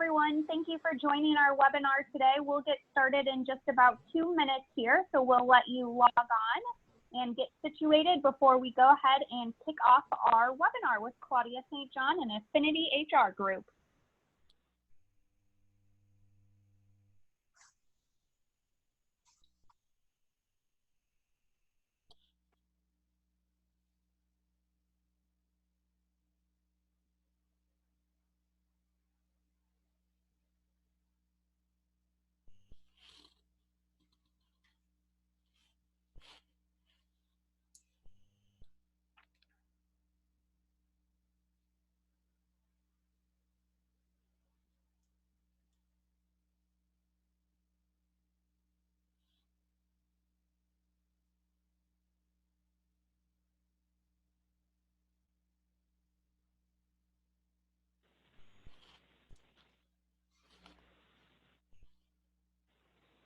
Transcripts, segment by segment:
everyone. Thank you for joining our webinar today. We'll get started in just about 2 minutes here, so we'll let you log on and get situated before we go ahead and kick off our webinar with Claudia St. John and Affinity HR Group.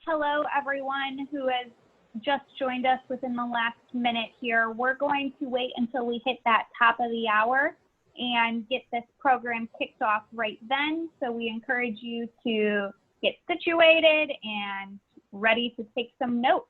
Hello, everyone who has just joined us within the last minute here. We're going to wait until we hit that top of the hour and get this program kicked off right then. So we encourage you to get situated and ready to take some notes.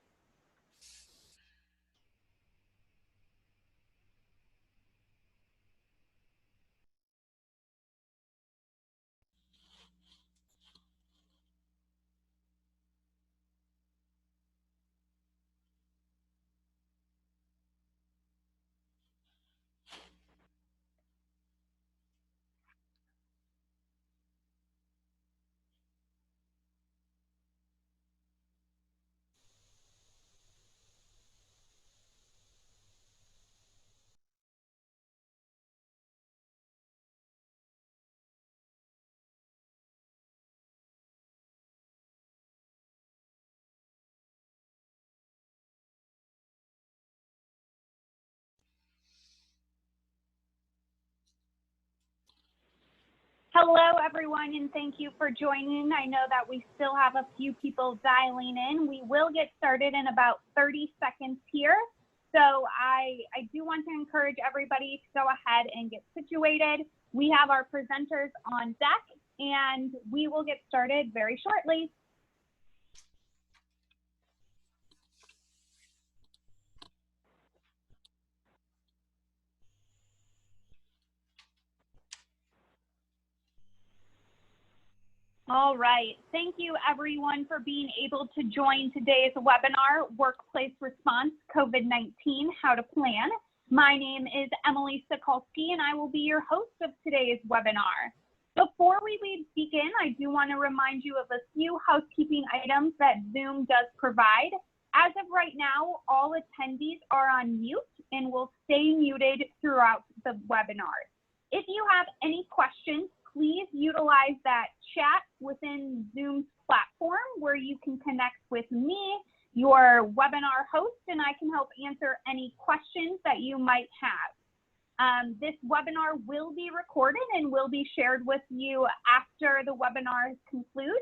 Hello, everyone, and thank you for joining. I know that we still have a few people dialing in. We will get started in about 30 seconds here. So I do want to encourage everybody to go ahead and get situated. We have our presenters on deck, and we will get started very shortly. All right. Thank you, everyone, for being able to join today's webinar, Workplace Response COVID-19, How to Plan. My name is Emily Sokolsky, and I will be your host of today's webinar. Before we begin, I do want to remind you of a few housekeeping items that Zoom does provide. As of right now, all attendees are on mute and will stay muted throughout the webinar. If you have any questions, please utilize that chat within Zoom's platform where you can connect with me, your webinar host, and I can help answer any questions that you might have. This webinar will be recorded and will be shared with you after the webinar concludes.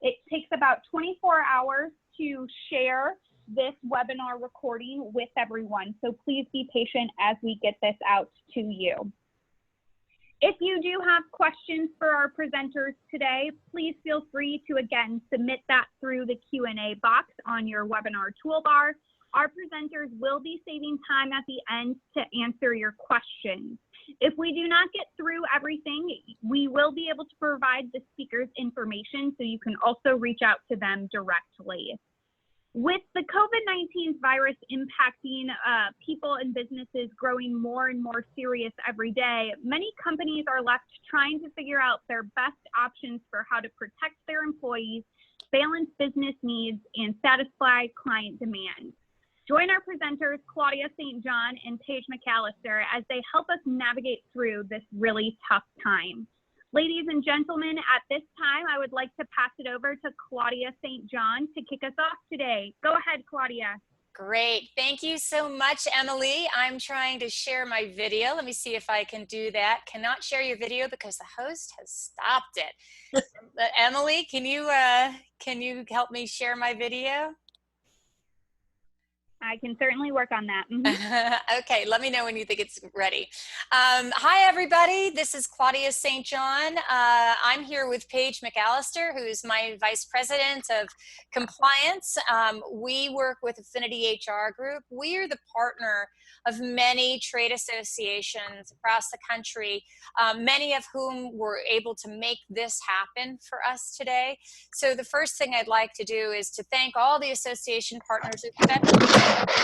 It takes about 24 hours to share this webinar recording with everyone, so please be patient as we get this out to you. If you do have questions for our presenters today, please feel free to, again, submit that through the Q&A box on your webinar toolbar. Our presenters will be saving time at the end to answer your questions. If we do not get through everything, we will be able to provide the speakers information, so you can also reach out to them directly. With the COVID-19 virus impacting people and businesses growing more and more serious every day, many companies are left trying to figure out their best options for how to protect their employees, balance business needs, and satisfy client demands. Join our presenters, Claudia St. John and Paige McAllister, as they help us navigate through this really tough time. Ladies and gentlemen, at this time, I would like to pass it over to Claudia St. John to kick us off today. Go ahead, Claudia. Great. Thank you so much, Emily. I'm trying to share my video. Let me see if I can do that. Cannot share your video because the host has stopped it. Emily, can you help me share my video? I can certainly work on that. Okay, let me know when you think it's ready. Hi, everybody. This is Claudia St. John. I'm here with Paige McAllister, who's my Vice President of Compliance. We work with Affinity HR Group. We are the partner of many trade associations across the country, many of whom were able to make this happen for us today. So the first thing I'd like to do is to thank all the association partners,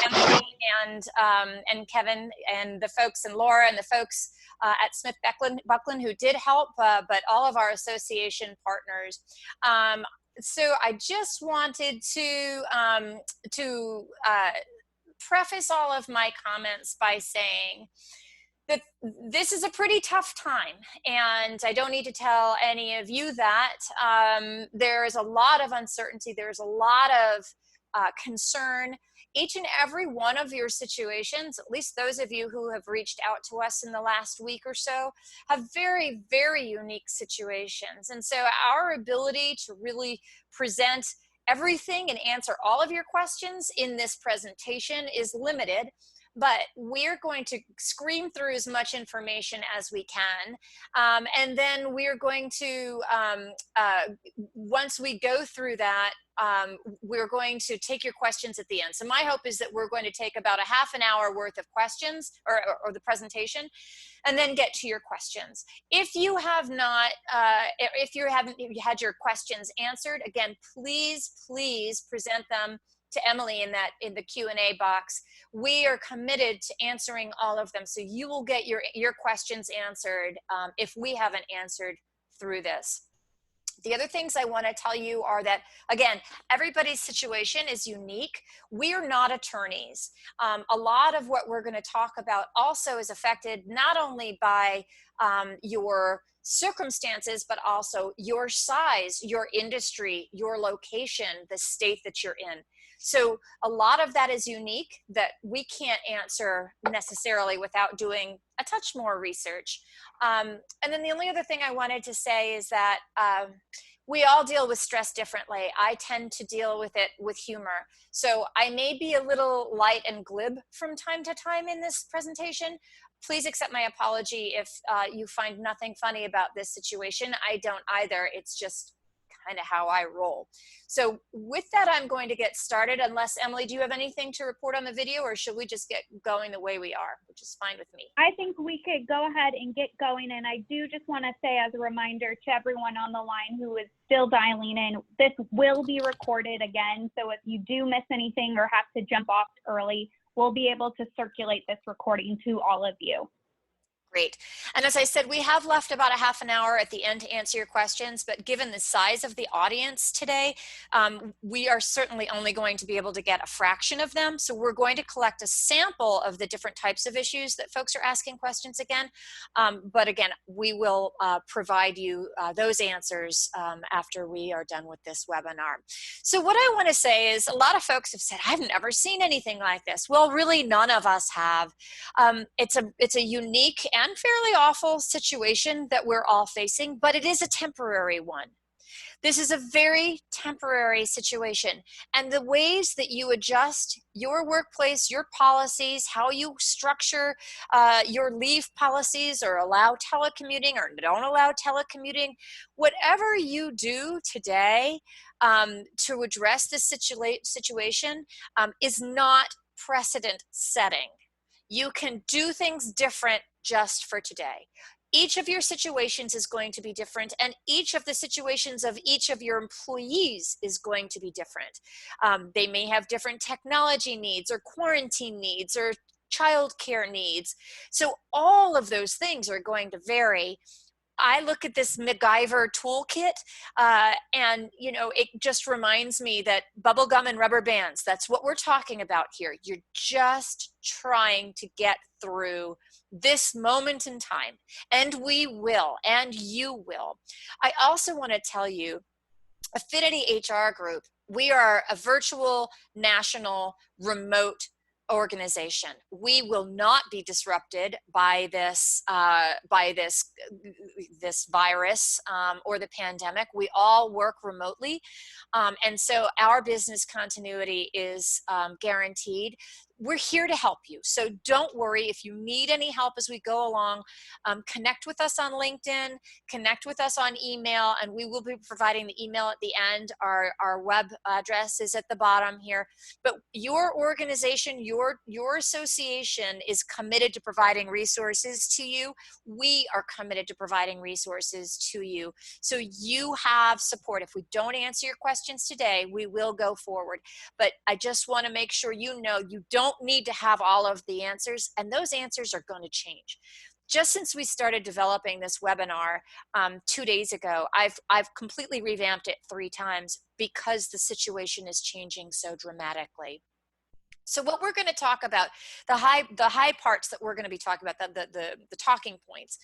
Emily and Kevin and the folks and Laura and the folks at Smith Buckland who did help, but all of our association partners. So I just wanted to preface all of my comments by saying that this is a pretty tough time, and I don't need to tell any of you that. There's a lot of uncertainty. There's a lot of concern. Each and every one of your situations, at least those of you who have reached out to us in the last week or so, have very, very unique situations. And so our ability to really present everything and answer all of your questions in this presentation is limited, but we're going to scream through as much information as we can. And then we're going to, once we go through that, we're going to take your questions at the end. So my hope is that we're going to take about a half an hour worth of questions or the presentation, and then get to your questions. If you have not, if you haven't had your questions answered, again, please present them to Emily in the Q&A box. We are committed to answering all of them, so you will get your questions answered if we haven't answered through this. The other things I want to tell you are that, again, everybody's situation is unique. We are not attorneys. A lot of what we're going to talk about also is affected not only by your circumstances, but also your size, your industry, your location, the state that you're in. So a lot of that is unique that we can't answer necessarily without doing a touch more research. And then the only other thing I wanted to say is that we all deal with stress differently. I tend to deal with it with humor. So I may be a little light and glib from time to time in this presentation. Please accept my apology if you find nothing funny about this situation. I don't either. It's just kind of how I roll. So with that, I'm going to get started, unless, Emily, do you have anything to report on the video, or should we just get going the way we are, which is fine with me? I think we could go ahead and get going. And I do just want to say, as a reminder to everyone on the line who is still dialing in, this will be recorded again. So if you do miss anything or have to jump off early, we'll be able to circulate this recording to all of you. Great. And as I said, we have left about a half an hour at the end to answer your questions, but given the size of the audience today, we are certainly only going to be able to get a fraction of them. So we're going to collect a sample of the different types of issues that folks are asking questions again. But again, we will provide you those answers after we are done with this webinar. So what I want to say is, a lot of folks have said, I've never seen anything like this. Well, really, none of us have. It's a unique and fairly awful situation that we're all facing, but it is a temporary one. This is a very temporary situation, and the ways that you adjust your workplace, your policies, how you structure your leave policies, or allow telecommuting or don't allow telecommuting, whatever you do today to address this situation is not precedent setting. You can do things different just for today. Each of your situations is going to be different, and each of the situations of each of your employees is going to be different. They may have different technology needs, or quarantine needs, or childcare needs. So all of those things are going to vary. I look at this MacGyver toolkit and, you know, it just reminds me that bubble gum and rubber bands, that's what we're talking about here. You're just trying to get through this moment in time, and we will, and you will. I also want to tell you, Affinity HR Group, we are a virtual, national, remote organization. We will not be disrupted by this this virus or the pandemic. We all work remotely. And so our business continuity is guaranteed. We're here to help you. So don't worry if you need any help as we go along. Connect with us on LinkedIn, connect with us on email, and we will be providing the email at the end. Our web address is at the bottom here. But your organization, your association is committed to providing resources to you. We are committed to providing resources to you. So you have support. If we don't answer your questions today, we will go forward. But I just want to make sure you know you don't need to have all of the answers, and those answers are going to change. Just since we started developing this webinar 2 days ago, I've completely revamped it 3 times because the situation is changing so dramatically. So what we're going to talk about, the high parts that we're going to be talking about, the talking points,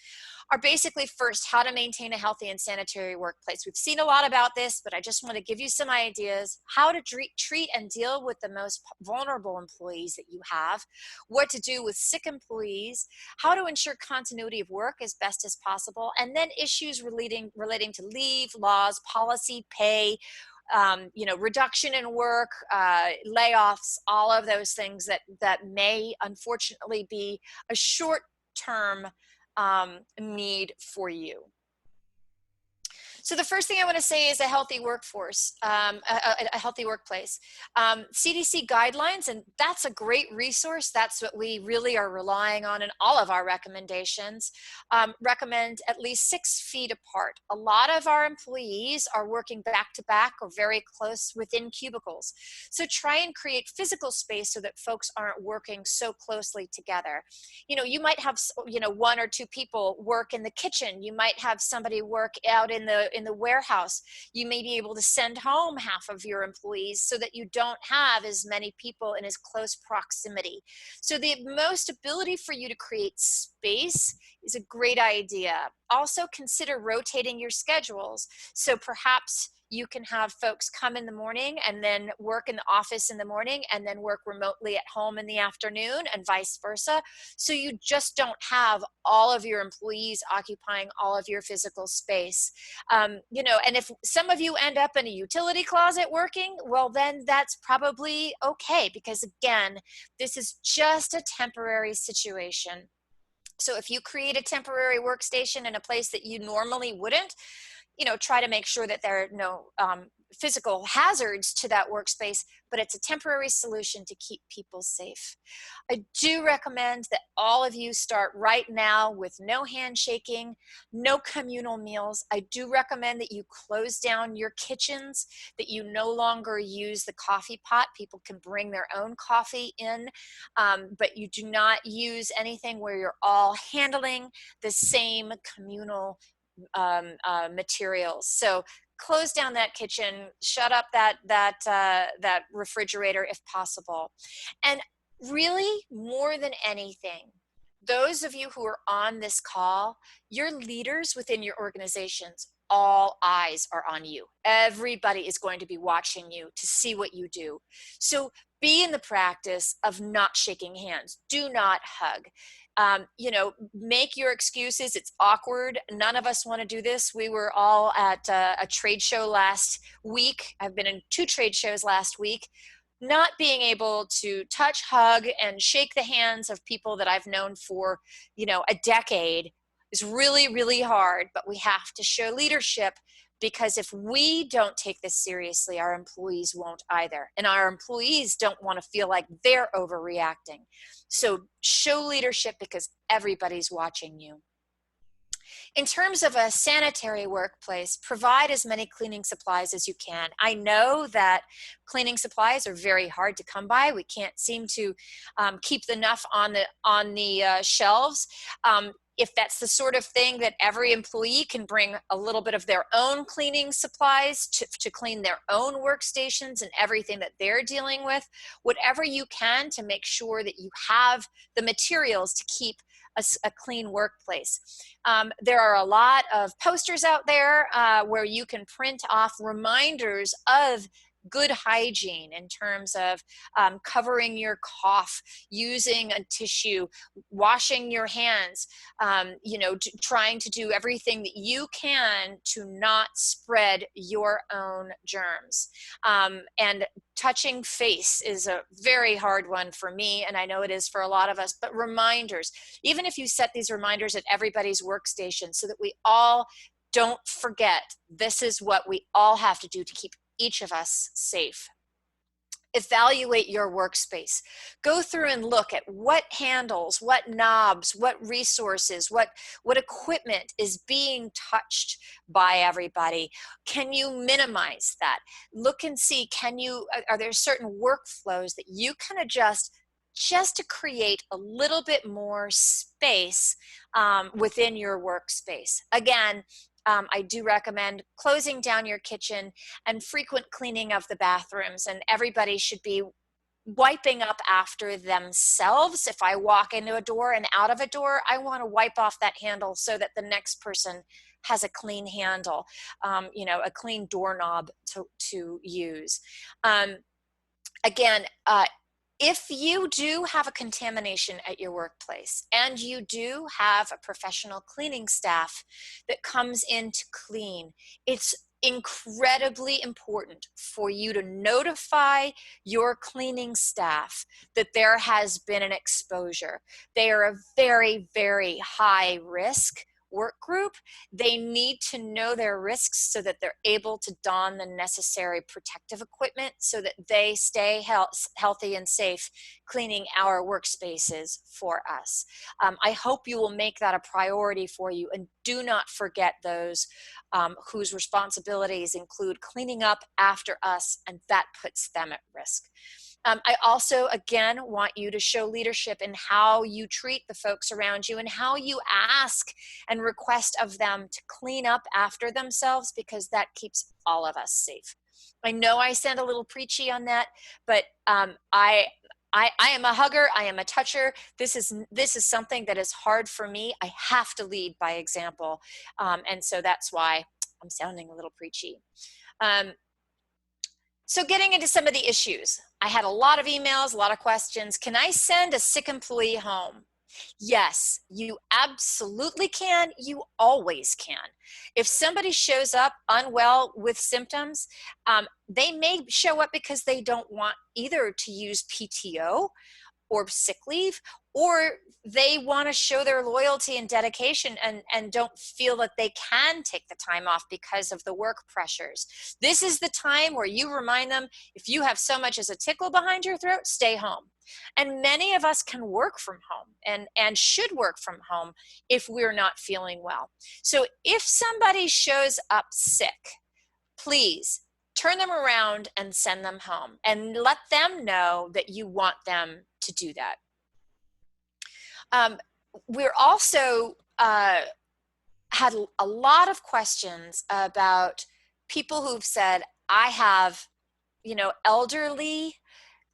are basically first how to maintain a healthy and sanitary workplace. We've seen a lot about this, but I just want to give you some ideas how to treat and deal with the most vulnerable employees that you have, what to do with sick employees, how to ensure continuity of work as best as possible, and then issues relating to leave, laws, policy, pay, reduction in work, layoffs, all of those things that may unfortunately be a short-term need for you. So the first thing I want to say is a healthy workforce, a healthy workplace. CDC guidelines, and that's a great resource. That's what we really are relying on in all of our recommendations, recommend at least 6 feet apart. A lot of our employees are working back to back or very close within cubicles. So try and create physical space so that folks aren't working so closely together. You might have, 1 or 2 people work in the kitchen. You might have somebody work out in the warehouse. You may be able to send home half of your employees so that you don't have as many people in as close proximity. So the most ability for you to create space is a great idea. Also consider rotating your schedules. So perhaps you can have folks come in the morning and then work in the office in the morning and then work remotely at home in the afternoon and vice versa. So you just don't have all of your employees occupying all of your physical space. And if some of you end up in a utility closet working, well, then that's probably okay, because again, this is just a temporary situation. So if you create a temporary workstation in a place that you normally wouldn't, try to make sure that there are no physical hazards to that workspace, but it's a temporary solution to keep people safe. I do recommend that all of you start right now with no handshaking, no communal meals. I do recommend that you close down your kitchens, that you no longer use the coffee pot. People can bring their own coffee in, but you do not use anything where you're all handling the same communal materials. So close down that kitchen, shut up that refrigerator if possible. And really, more than anything, those of you who are on this call, your leaders within your organizations, all eyes are on you. Everybody is going to be watching you to see what you do. So be in the practice of not shaking hands. Do not hug. Make your excuses. It's awkward. None of us want to do this. We were all at a trade show last week. I've been in 2 trade shows last week. Not being able to touch, hug, and shake the hands of people that I've known for, a decade is really, really hard, but we have to show leadership, because if we don't take this seriously, our employees won't either. And our employees don't want to feel like they're overreacting. So show leadership, because everybody's watching you. In terms of a sanitary workplace, provide as many cleaning supplies as you can. I know that cleaning supplies are very hard to come by. We can't seem to keep enough on the shelves. If that's the sort of thing that every employee can bring a little bit of their own cleaning supplies to clean their own workstations and everything that they're dealing with, whatever you can to make sure that you have the materials to keep a clean workplace. There are a lot of posters out there where you can print off reminders of good hygiene in terms of covering your cough, using a tissue, washing your hands, trying to do everything that you can to not spread your own germs. And touching face is a very hard one for me, and I know it is for a lot of us, but reminders, even if you set these reminders at everybody's workstation so that we all don't forget, this is what we all have to do to keep each of us safe. Evaluate your workspace. Go through and look at what handles, what knobs, what resources, what equipment is being touched by everybody. Can you minimize that? Look and see, are there certain workflows that you can adjust just to create a little bit more space within your workspace? Again, I do recommend closing down your kitchen and frequent cleaning of the bathrooms, and everybody should be wiping up after themselves. If I walk into a door and out of a door, I want to wipe off that handle so that the next person has a clean handle, a clean doorknob to use. Again, if you do have a contamination at your workplace and you do have a professional cleaning staff that comes in to clean, it's incredibly important for you to notify your cleaning staff that there has been an exposure. They are a very, very high risk work group. They need to know their risks so that they're able to don the necessary protective equipment so that they stay healthy and safe cleaning our workspaces for us. I hope you will make that a priority for you, and do not forget those whose responsibilities include cleaning up after us, and that puts them at risk. I also, again, want you to show leadership in how you treat the folks around you and how you ask and request of them to clean up after themselves, because that keeps all of us safe. I know I sound a little preachy on that, but I am a hugger. I am a toucher. This is something that is hard for me. I have to lead by example. And so that's why I'm sounding a little preachy. So getting into some of the issues, I had a lot of emails, a lot of questions. Can I send a sick employee home? Yes, you absolutely can. You always can. If somebody shows up unwell with symptoms, they may show up because they don't want either to use PTO or sick leave, or they want to show their loyalty and dedication and don't feel that they can take the time off because of the work pressures. This is the time where you remind them, if you have so much as a tickle behind your throat, stay home. And many of us can work from home and should work from home if we're not feeling well. So if somebody shows up sick, please turn them around and send them home, and let them know that you want them to do that. We're also had a lot of questions about people who've said, I have, elderly,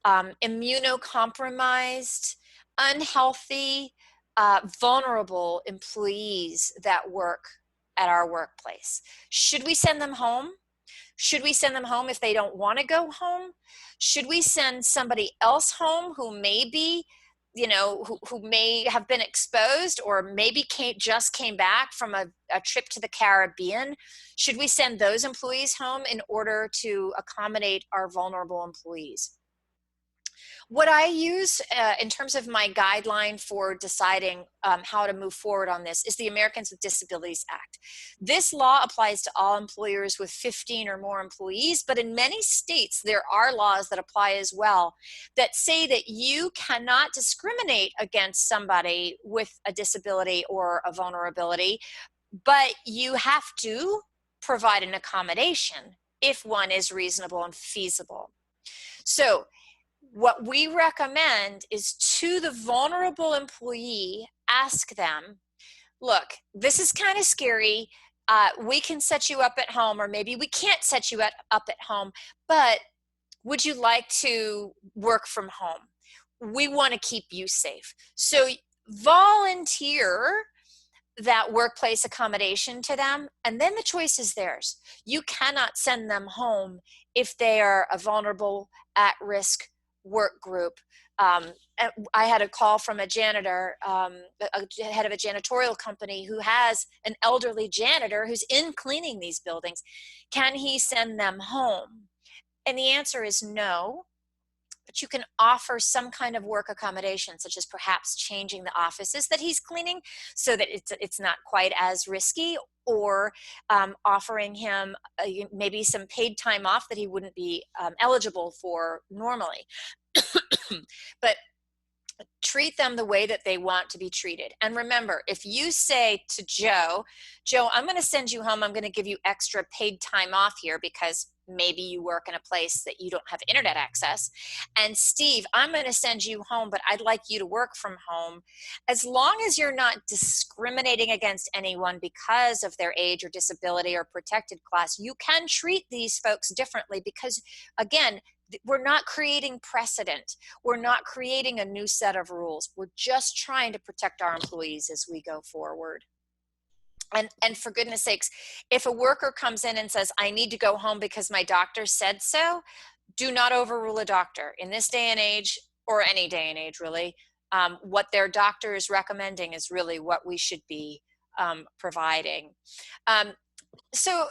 immunocompromised, unhealthy, vulnerable employees that work at our workplace. Should we send them home? Should we send them home if they don't want to go home? Should we send somebody else home who may be, who may have been exposed, or maybe just came back from a trip to the Caribbean? Should we send those employees home in order to accommodate our vulnerable employees? What I use in terms of my guideline for deciding how to move forward on this is the Americans with Disabilities Act. This law applies to all employers with 15 or more employees, but in many states there are laws that apply as well that say that you cannot discriminate against somebody with a disability or a vulnerability, but you have to provide an accommodation if one is reasonable and feasible. So what we recommend is, to the vulnerable employee, ask them, look, this is kind of scary. We can set you up at home, or maybe we can't set you up at home, but would you like to work from home? We want to keep you safe. So volunteer that workplace accommodation to them, and then the choice is theirs. You cannot send them home if they are a vulnerable, at-risk work group. I had a call from a janitor, a head of a janitorial company who has an elderly janitor who's in cleaning these buildings. Can he send them home? And the answer is no. But you can offer some kind of work accommodation, such as perhaps changing the offices that he's cleaning so that it's not quite as risky, or offering him maybe some paid time off that he wouldn't be eligible for normally. But treat them the way that they want to be treated. And remember, if you say to Joe, I'm going to send you home, I'm going to give you extra paid time off here because maybe you work in a place that you don't have internet access. And Steve, I'm going to send you home, but I'd like you to work from home. As long as you're not discriminating against anyone because of their age or disability or protected class, you can treat these folks differently because, again, we're not creating precedent. We're not creating a new set of rules. We're just trying to protect our employees as we go forward. And for goodness sakes, if a worker comes in and says, I need to go home because my doctor said so, do not overrule a doctor. In this day and age, or any day and age really, what their doctor is recommending is really what we should be providing. So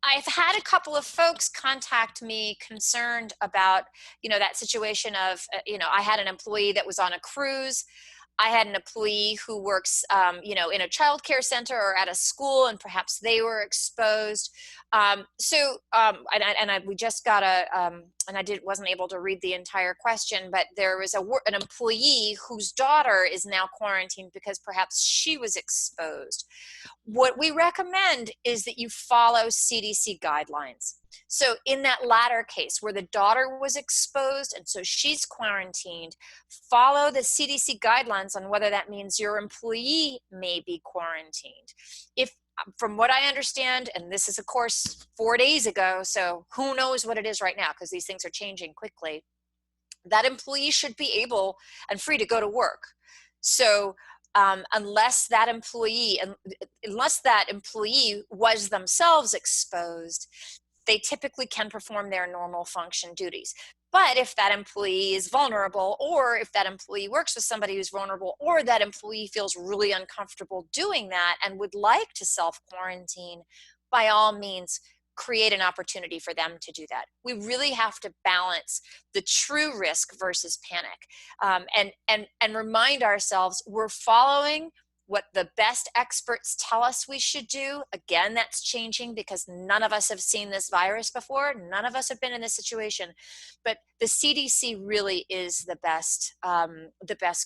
I've had a couple of folks contact me concerned about, that situation of, I had an employee that was on a cruise. I had an employee who works, in a childcare center or at a school, and perhaps they were exposed. We just got and I wasn't able to read the entire question, but there was an employee whose daughter is now quarantined because perhaps she was exposed. What we recommend is that you follow CDC guidelines. So in that latter case where the daughter was exposed and so she's quarantined, follow the CDC guidelines on whether that means your employee may be quarantined. If, from what I understand, and this is of course 4 days ago, so who knows what it is right now because these things are changing quickly, that employee should be able and free to go to work. So unless that employee was themselves exposed, they typically can perform their normal function duties. But if that employee is vulnerable, or if that employee works with somebody who's vulnerable, or that employee feels really uncomfortable doing that and would like to self-quarantine, by all means, create an opportunity for them to do that. We really have to balance the true risk versus panic, and remind ourselves we're following what the best experts tell us we should do. Again, that's changing because none of us have seen this virus before. None of us have been in this situation, but the CDC really is the best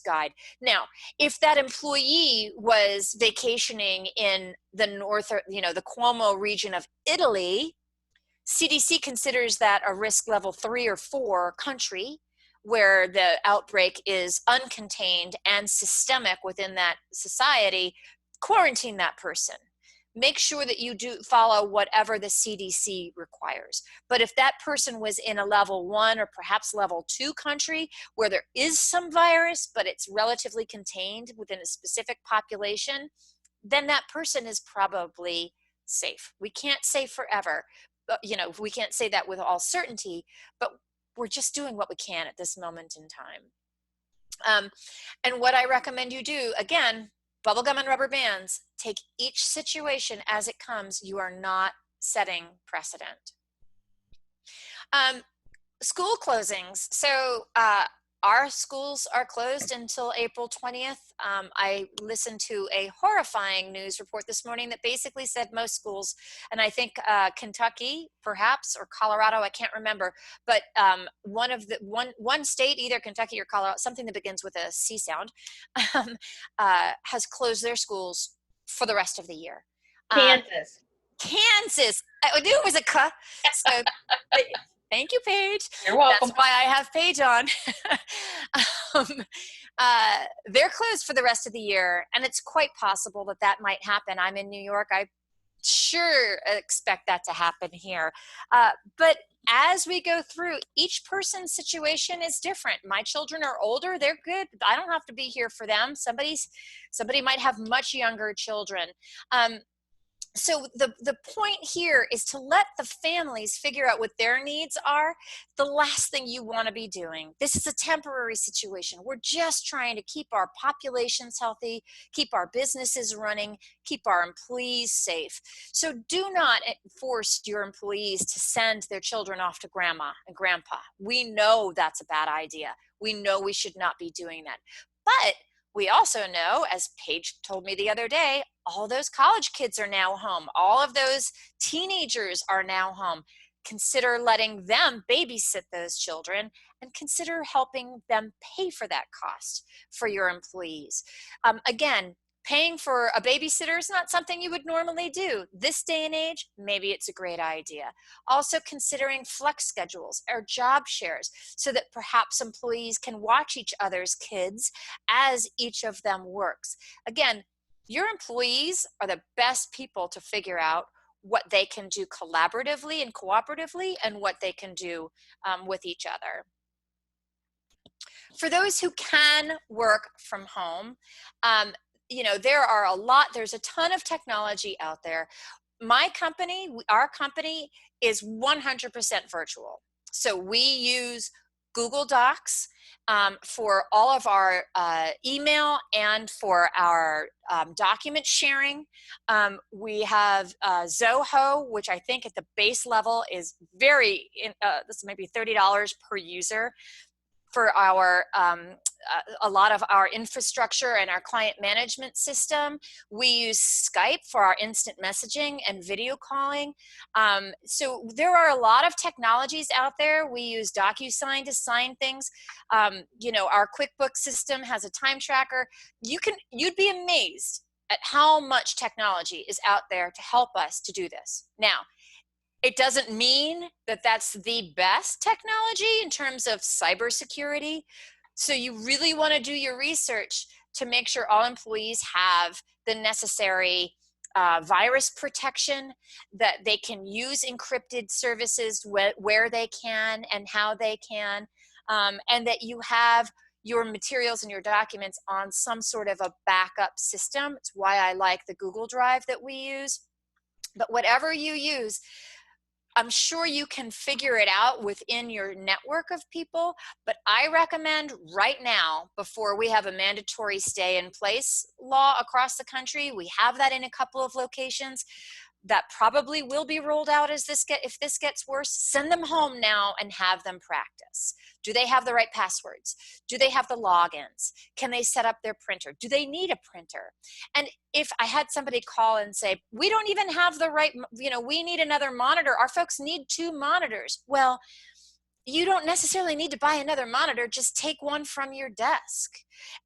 guide. Now, if that employee was vacationing in the the Cuomo region of Italy, CDC considers that a risk level 3 or 4 country, where the outbreak is uncontained and systemic within that society. Quarantine that person. Make sure that you do follow whatever the CDC requires. But if that person was in a level 1 or perhaps level 2 country where there is some virus, but it's relatively contained within a specific population, then that person is probably safe. We can't say forever, but, we can't say that with all certainty, but we're just doing what we can at this moment in time. And what I recommend you do, again, bubblegum and rubber bands, take each situation as it comes. You are not setting precedent. School closings. So our schools are closed until April 20th. I listened to a horrifying news report this morning that basically said most schools, and I think Kentucky perhaps, or Colorado, I can't remember, but one state, either Kentucky or Colorado, something that begins with a C sound, has closed their schools for the rest of the year. Kansas. I knew it was a K. So thank you, Paige. You're welcome. That's why I have Paige on. They're closed for the rest of the year, and it's quite possible that might happen. I'm in New York. I sure expect that to happen here. But as we go through, each person's situation is different. My children are older, they're good. I don't have to be here for them. Somebody might have much younger children. So the point here is to let the families figure out what their needs are. The last thing you want to be doing. This is a temporary situation. We're just trying to keep our populations healthy, keep our businesses running, keep our employees safe. So do not force your employees to send their children off to grandma and grandpa. We know that's a bad idea. We know we should not be doing that. But we also know, as Paige told me the other day, all those college kids are now home. All of those teenagers are now home. Consider letting them babysit those children and consider helping them pay for that cost for your employees. Again, paying for a babysitter is not something you would normally do. This day and age, maybe it's a great idea. Also considering flex schedules or job shares so that perhaps employees can watch each other's kids as each of them works. Again, your employees are the best people to figure out what they can do collaboratively and cooperatively and what they can do with each other. For those who can work from home, there's a ton of technology out there. Our company is 100% virtual. So we use Google Docs for all of our email and for our document sharing. We have Zoho, which I think at the base level is this might be $30 per user for our a lot of our infrastructure and our client management system. We use Skype for our instant messaging and video calling. So there are a lot of technologies out there. We use DocuSign to sign things. Our QuickBooks system has a time tracker. You'd be amazed at how much technology is out there to help us to do this. Now, it doesn't mean that that's the best technology in terms of cybersecurity. So you really want to do your research to make sure all employees have the necessary virus protection, that they can use encrypted services where they can and how they can, and that you have your materials and your documents on some sort of a backup system. It's why I like the Google Drive that we use. But whatever you use, I'm sure you can figure it out within your network of people, but I recommend right now, before we have a mandatory stay in place law across the country, we have that in a couple of locations, that probably will be rolled out if this gets worse. Send them home now and have them practice. Do they have the right passwords? Do they have the logins? Can they set up their printer? Do they need a printer? And if I had somebody call and say, we don't even have the right, we need another monitor. Our folks need 2 monitors. Well, you don't necessarily need to buy another monitor. Just take one from your desk.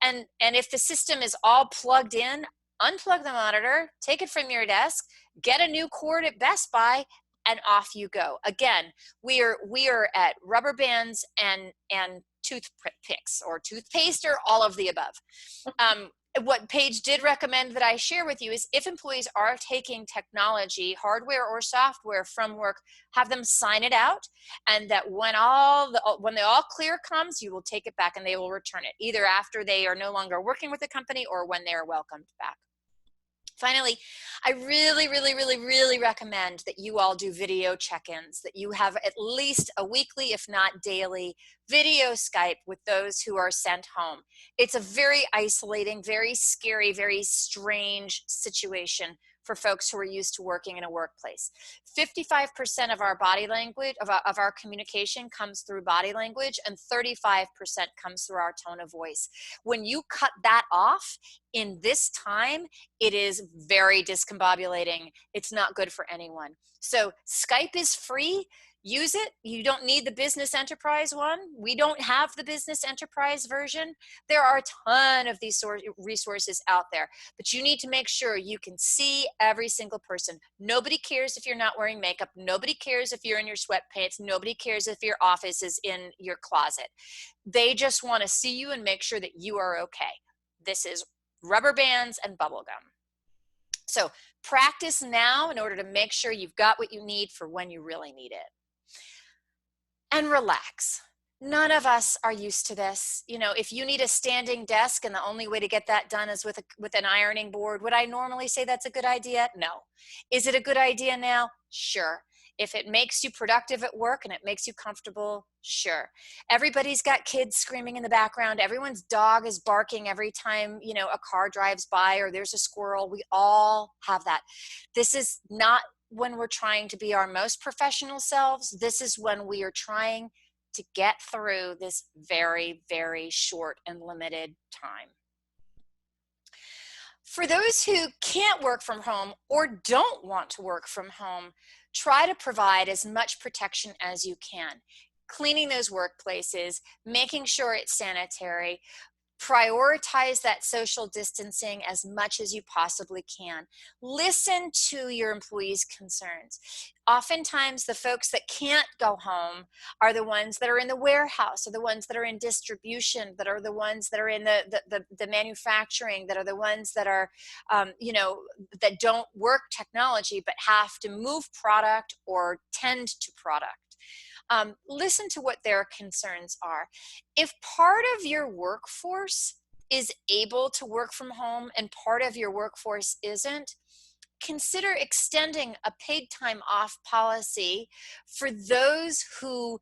And if the system is all plugged in, unplug the monitor, take it from your desk, get a new cord at Best Buy, and off you go. Again, we are at rubber bands and toothpicks or toothpaste or all of the above. What Paige did recommend that I share with you is if employees are taking technology, hardware or software from work, have them sign it out, and that when the all clear comes, you will take it back and they will return it, either after they are no longer working with the company or when they are welcomed back. Finally, I really, really, really, really recommend that you all do video check-ins, that you have at least a weekly, if not daily, video Skype with those who are sent home. It's a very isolating, very scary, very strange situation for folks who are used to working in a workplace. 55% of our body language, of our communication comes through body language, and 35% comes through our tone of voice. When you cut that off in this time, it is very discombobulating. It's not good for anyone. So Skype is free. Use it. You don't need the business enterprise one. We don't have the business enterprise version. There are a ton of these resources out there, but you need to make sure you can see every single person. Nobody cares if you're not wearing makeup. Nobody cares if you're in your sweatpants. Nobody cares if your office is in your closet. They just want to see you and make sure that you are okay. This is rubber bands and bubble gum. So practice now in order to make sure you've got what you need for when you really need it. And relax. None of us are used to this. You know, if you need a standing desk and the only way to get that done is with an ironing board, would I normally say that's a good idea? No. Is it a good idea now? Sure. If it makes you productive at work and it makes you comfortable, sure. Everybody's got kids screaming in the background. Everyone's dog is barking every time, you know, a car drives by or there's a squirrel. We all have that. This is not when we're trying to be our most professional selves. This is when we are trying to get through this very, very short and limited time. For those who can't work from home or don't want to work from home, try to provide as much protection as you can. Cleaning those workplaces, making sure it's sanitary, prioritize that social distancing as much as you possibly can. Listen to your employees' concerns. Oftentimes, the folks that can't go home are the ones that are in the warehouse, or the ones that are in distribution, that are the ones that are in the manufacturing, that are the ones that are, you know, that don't work technology but have to move product or tend to product. Listen to what their concerns are. If part of your workforce is able to work from home and part of your workforce isn't, consider extending a paid time off policy for those who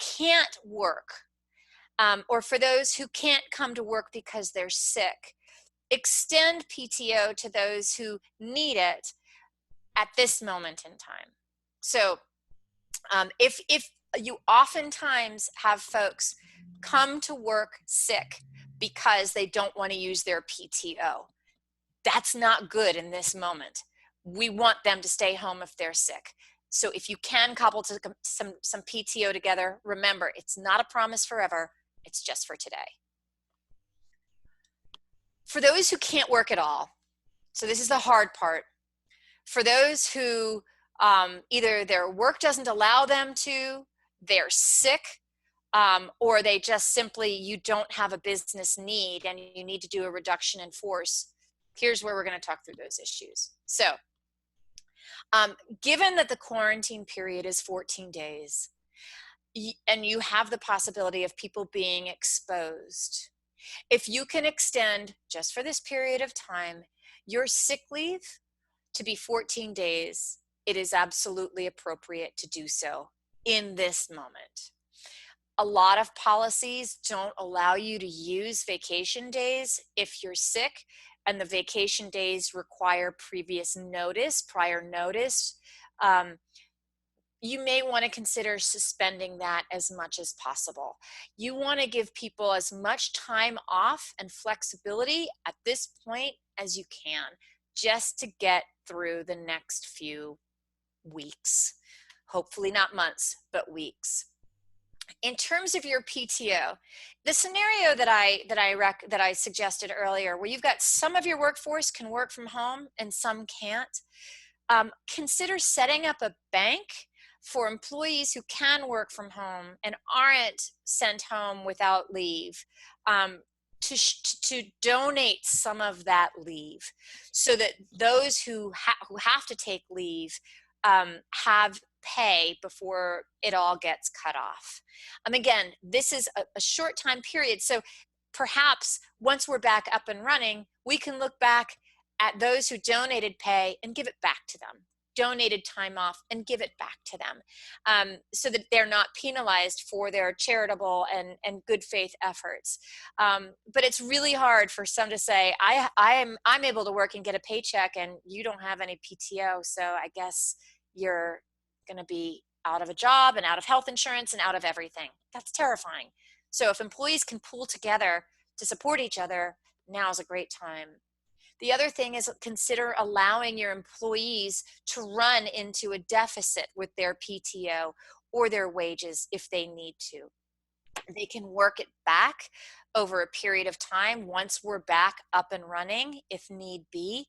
can't work, or for those who can't come to work because they're sick. Extend PTO to those who need it at this moment in time. So if you oftentimes have folks come to work sick because they don't want to use their PTO, that's not good in this moment. We want them to stay home if they're sick. So if you can cobble some PTO together, remember, it's not a promise forever, it's just for today. For those who can't work at all, so this is the hard part, for those who either their work doesn't allow them to, they're sick, or they just simply, you don't have a business need and you need to do a reduction in force, here's where we're going to talk through those issues. So given that the quarantine period is 14 days and you have the possibility of people being exposed, if you can extend, just for this period of time, your sick leave to be 14 days, it is absolutely appropriate to do so in this moment. A lot of policies don't allow you to use vacation days if you're sick, and the vacation days require previous notice, prior notice. You may want to consider suspending that as much as possible. You want to give people as much time off and flexibility at this point as you can, just to get through the next few weeks. Hopefully not months, but weeks. In terms of your PTO, the scenario that I suggested earlier, where you've got some of your workforce can work from home and some can't, consider setting up a bank for employees who can work from home and aren't sent home without leave, to donate some of that leave, so that those who have to take leave have pay before it all gets cut off. Again, this is a short time period, so perhaps once we're back up and running, we can look back at those who donated pay and give it back to them, donated time off and give it back to them, so that they're not penalized for their charitable and good faith efforts. But it's really hard for some to say, I'm able to work and get a paycheck and you don't have any PTO, so I guess you're going to be out of a job and out of health insurance and out of everything. That's terrifying. So if employees can pool together to support each other, now is a great time. The other thing is, consider allowing your employees to run into a deficit with their PTO or their wages if they need to. They can work it back over a period of time once we're back up and running if need be.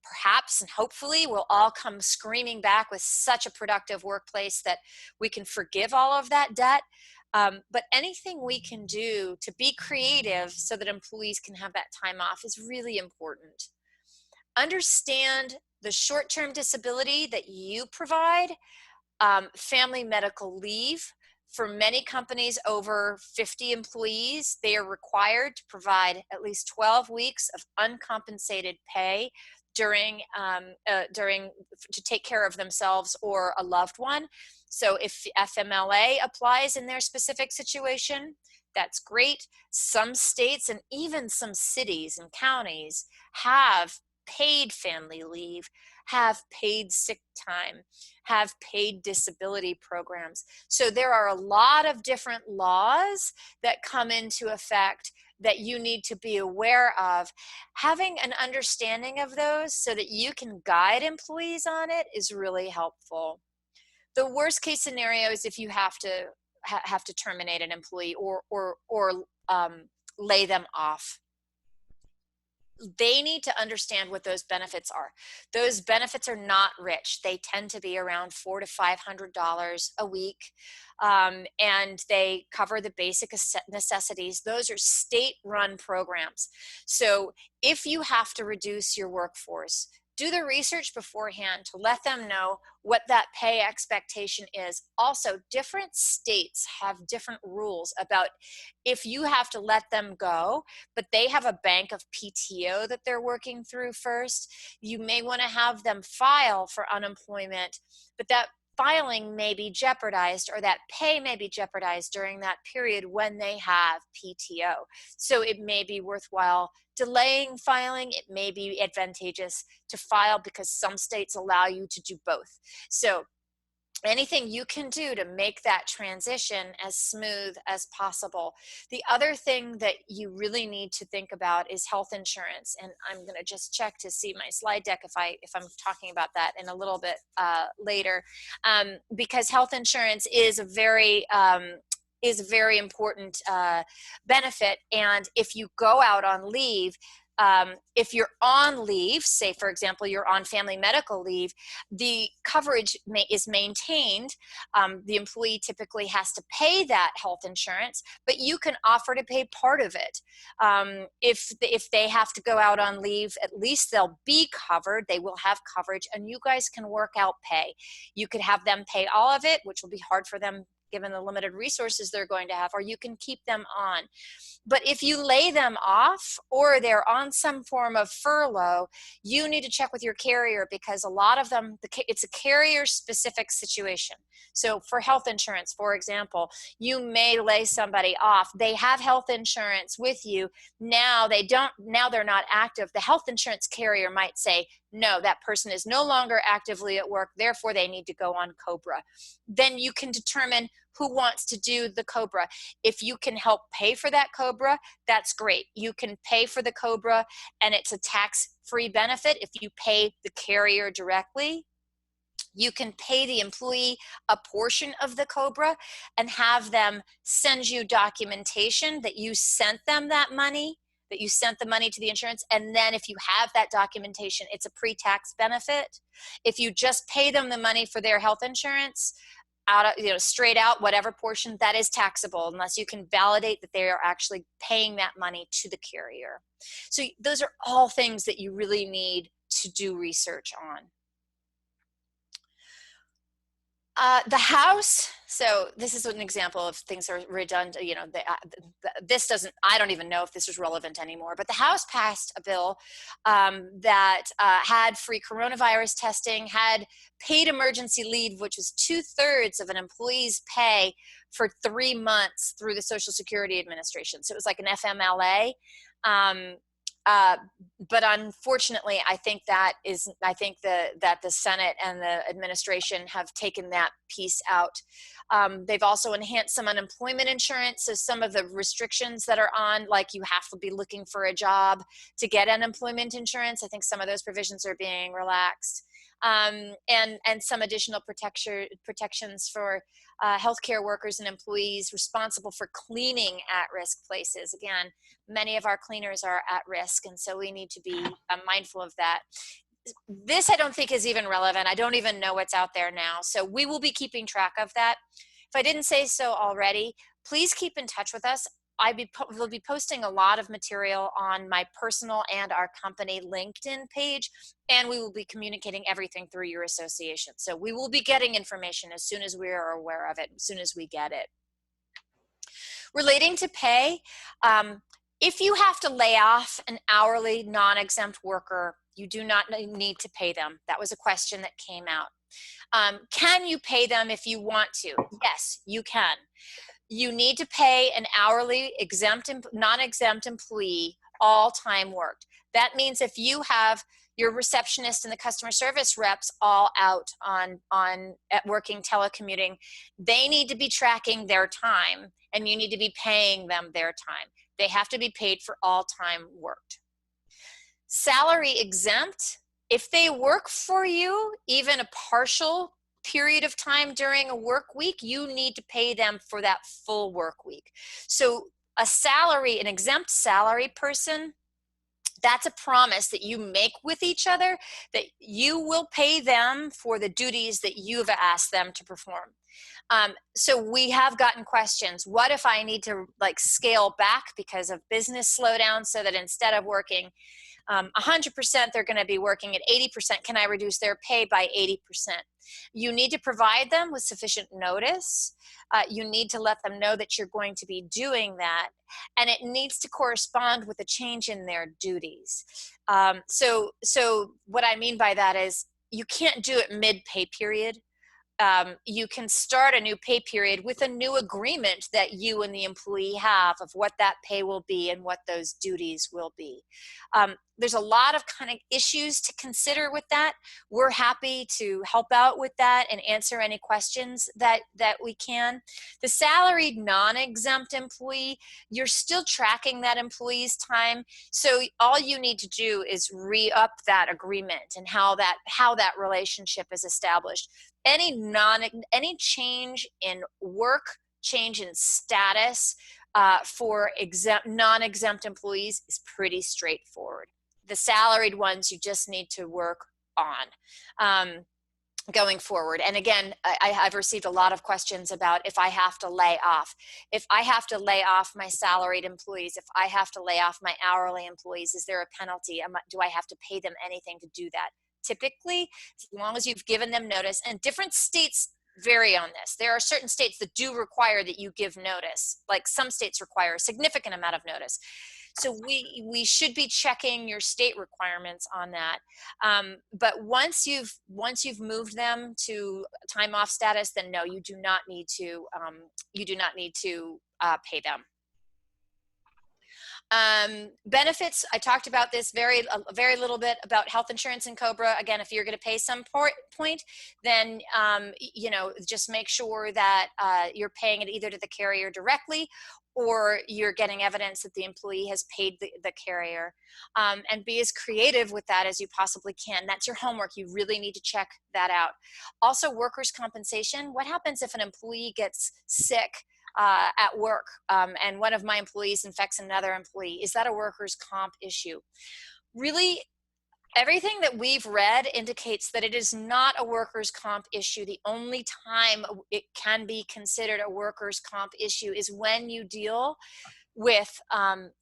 Perhaps and hopefully we'll all come screaming back with such a productive workplace that we can forgive all of that debt. But anything we can do to be creative so that employees can have that time off is really important. understand the short-term disability that you provide, family medical leave. For many companies over 50 employees, they are required to provide at least 12 weeks of uncompensated pay during to take care of themselves or a loved one. So if FMLA applies in their specific situation, that's great. Some states and even some cities and counties have paid family leave, have paid sick time, have paid disability programs. So there are a lot of different laws that come into effect that you need to be aware of. Having an understanding of those so that you can guide employees on it is really helpful. The worst case scenario is if you have to terminate an employee or lay them off. They need to understand what those benefits are. Those benefits are not rich. They tend to be around $400 to $500 a week, and they cover the basic necessities. Those are state-run programs. So if you have to reduce your workforce, do the research beforehand to let them know what that pay expectation is. Also, different states have different rules about if you have to let them go, but they have a bank of PTO that they're working through first. You may want to have them file for unemployment, but that filing may be jeopardized, or that pay may be jeopardized during that period when they have PTO. So it may be worthwhile delaying filing. It may be advantageous to file because some states allow you to do both. So anything you can do to make that transition as smooth as possible. The other thing that you really need to think about is health insurance. And I'm going to just check to see my slide deck if I'm talking about that in a little bit later, because health insurance is a very important benefit. And if you go out on leave, if you're on leave, say for example, you're on family medical leave, the coverage is maintained. The employee typically has to pay that health insurance, but you can offer to pay part of it. If they have to go out on leave, at least they'll be covered. They will have coverage, and you guys can work out pay. You could have them pay all of it, which will be hard for them given the limited resources they're going to have, or you can keep them on. But if you lay them off or they're on some form of furlough, you need to check with your carrier, because a lot of them, it's a carrier specific situation. So for health insurance, for example, you may lay somebody off. They have health insurance with you. Now they're not active. The health insurance carrier might say, no, that person is no longer actively at work, therefore they need to go on COBRA. Then you can determine who wants to do the COBRA. If you can help pay for that COBRA, that's great. You can pay for the COBRA, and it's a tax-free benefit if you pay the carrier directly. You can pay the employee a portion of the COBRA and have them send you documentation that you sent them that money, that you sent the money to the insurance. And then if you have that documentation, it's a pre-tax benefit. If you just pay them the money for their health insurance, straight out, whatever portion, that is taxable unless you can validate that they are actually paying that money to the carrier. So those are all things that you really need to do research on. The House, so this is an example of things are redundant. I don't even know if this is relevant anymore, but the House passed a bill that had free coronavirus testing, had paid emergency leave, which was 2/3 of an employee's pay for 3 months through the Social Security Administration. So it was like an FMLA. But unfortunately, I think that the Senate and the administration have taken that piece out. They've also enhanced some unemployment insurance. So some of the restrictions that are on, like you have to be looking for a job to get unemployment insurance, I think some of those provisions are being relaxed. And some additional protections for healthcare workers and employees responsible for cleaning at-risk places. Again, many of our cleaners are at risk, and so we need to be mindful of that. This I don't think is even relevant. I don't even know what's out there now. So we will be keeping track of that. If I didn't say so already, please keep in touch with us. will be posting a lot of material on my personal and our company LinkedIn page, and we will be communicating everything through your association. So we will be getting information as soon as we are aware of it, as soon as we get it. Relating to pay, if you have to lay off an hourly non-exempt worker, you do not need to pay them. That was a question that came out. Can you pay them if you want to? Yes, you can. You need to pay an hourly non-exempt employee all time worked. That means if you have your receptionist and the customer service reps all out at working telecommuting, they need to be tracking their time, and you need to be paying them their time. They have to be paid for all time worked. Salary exempt, if they work for you, even a partial period of time during a work week, you need to pay them for that full work week. So an exempt salary person, that's a promise that you make with each other that you will pay them for the duties that you've asked them to perform. So we have gotten questions. What if I need to scale back because of business slowdown, so that instead of working 100%, they're going to be working at 80%. Can I reduce their pay by 80%? You need to provide them with sufficient notice. You need to let them know that you're going to be doing that, and it needs to correspond with a change in their duties. So what I mean by that is you can't do it mid-pay period. You can start a new pay period with a new agreement that you and the employee have of what that pay will be and what those duties will be. There's a lot of kind of issues to consider with that. We're happy to help out with that and answer any questions that we can. The salaried non-exempt employee, you're still tracking that employee's time. So all you need to do is re-up that agreement and how that relationship is established. Any change in work, change in status for non-exempt employees is pretty straightforward. The salaried ones, you just need to work on going forward. And again, I've received a lot of questions about if I have to lay off. If I have to lay off my salaried employees, if I have to lay off my hourly employees, is there a penalty? Do I have to pay them anything to do that? Typically, as long as you've given them notice, and different states vary on this. There are certain states that do require that you give notice. Like some states require a significant amount of notice. So we should be checking your state requirements on that. But once you've moved them to time off status, then no, you do not need to pay them. Benefits, I talked about this very little bit about health insurance and COBRA. Again, if you're going to pay some point, then just make sure that you're paying it either to the carrier directly, or you're getting evidence that the employee has paid the carrier. And be as creative with that as you possibly can. That's your homework. You really need to check that out. Also, workers' compensation. What happens if an employee gets sick at work and one of my employees infects another employee? Is that a workers' comp issue? Really, everything that we've read indicates that it is not a workers' comp issue. The only time it can be considered a workers' comp issue is when you deal with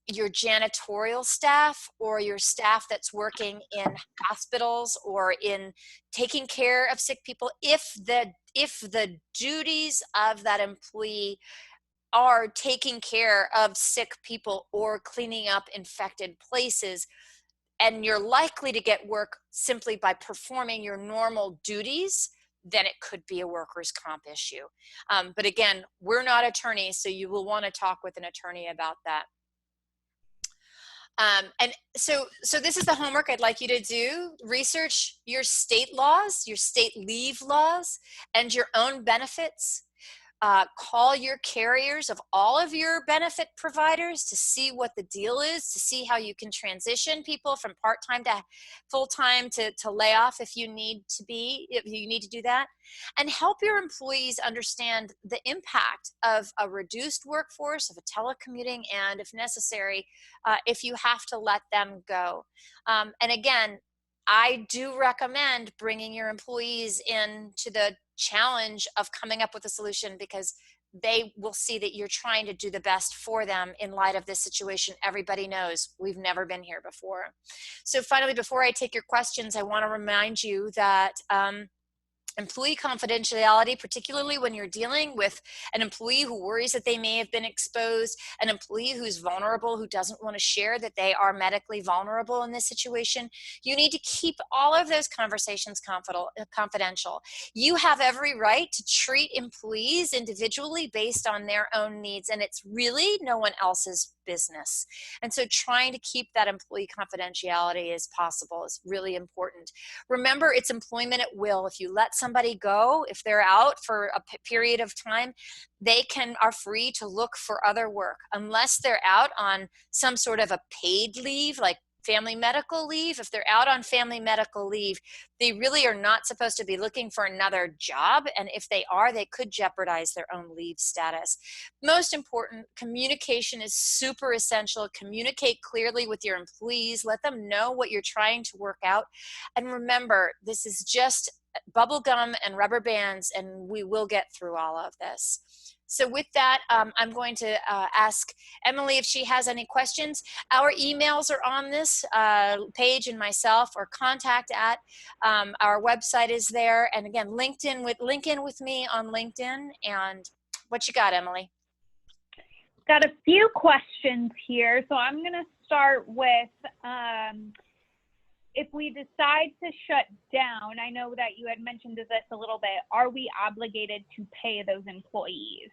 your janitorial staff or your staff that's working in hospitals or in taking care of sick people. If the duties of that employee are taking care of sick people or cleaning up infected places, and you're likely to get work simply by performing your normal duties, then it could be a workers' comp issue. But again, we're not attorneys, so you will want to talk with an attorney about that. And so this is the homework I'd like you to do. Research your state laws, your state leave laws, and your own benefits. Call your carriers of all of your benefit providers to see what the deal is, to see how you can transition people from part-time to full-time to lay off if you need to do that, and help your employees understand the impact of a reduced workforce, of a telecommuting, and if necessary, if you have to let them go. And again, I do recommend bringing your employees into the challenge of coming up with a solution, because they will see that you're trying to do the best for them in light of this situation. Everybody knows we've never been here before. So finally, before I take your questions, I want to remind you that employee confidentiality, particularly when you're dealing with an employee who worries that they may have been exposed, an employee who's vulnerable, who doesn't want to share that they are medically vulnerable in this situation, you need to keep all of those conversations confidential. You have every right to treat employees individually based on their own needs, and it's really no one else's business. And so trying to keep that employee confidentiality as possible is really important. Remember, it's employment at will. If you let somebody go, if they're out for a period of time, they are free to look for other work unless they're out on some sort of a paid leave, like family medical leave. If they're out on family medical leave, they really are not supposed to be looking for another job. And if they are, they could jeopardize their own leave status. Most important, communication is super essential. Communicate clearly with your employees. Let them know what you're trying to work out. And remember, this is just bubble gum and rubber bands, and we will get through all of this. So with that, I'm going to ask Emily if she has any questions. Our emails are on this page, and myself, or contact at our website is there. And again, link in with me on LinkedIn. And what you got, Emily? Got a few questions here. So I'm going to start with, if we decide to shut down, I know that you had mentioned this a little bit, are we obligated to pay those employees?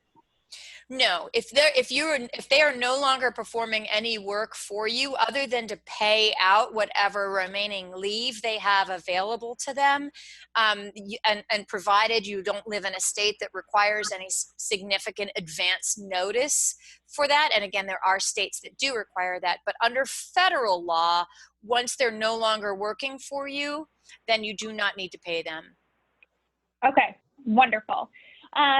No, if they are no longer performing any work for you other than to pay out whatever remaining leave they have available to them, and provided you don't live in a state that requires any significant advance notice for that, and again, there are states that do require that, but under federal law, once they're no longer working for you, then you do not need to pay them. Okay, wonderful.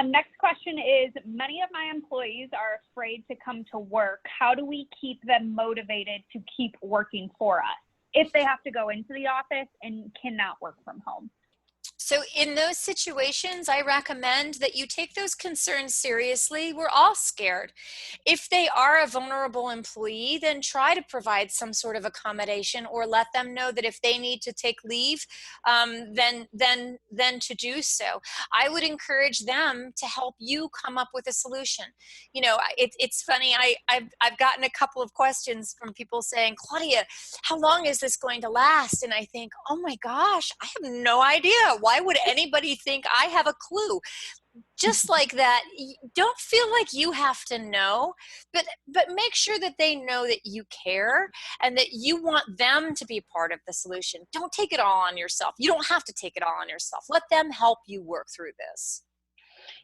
Next question is, many of my employees are afraid to come to work. How do we keep them motivated to keep working for us if they have to go into the office and cannot work from home? So in those situations, I recommend that you take those concerns seriously. We're all scared. If they are a vulnerable employee, then try to provide some sort of accommodation, or let them know that if they need to take leave, then to do so. I would encourage them to help you come up with a solution. You know, it's funny. I've gotten a couple of questions from people saying, Claudia, how long is this going to last? And I think, oh my gosh, I have no idea. Why would anybody think I have a clue? Just like that, don't feel like you have to know, but make sure that they know that you care and that you want them to be part of the solution. Don't take it all on yourself. You don't have to take it all on yourself. Let them help you work through this.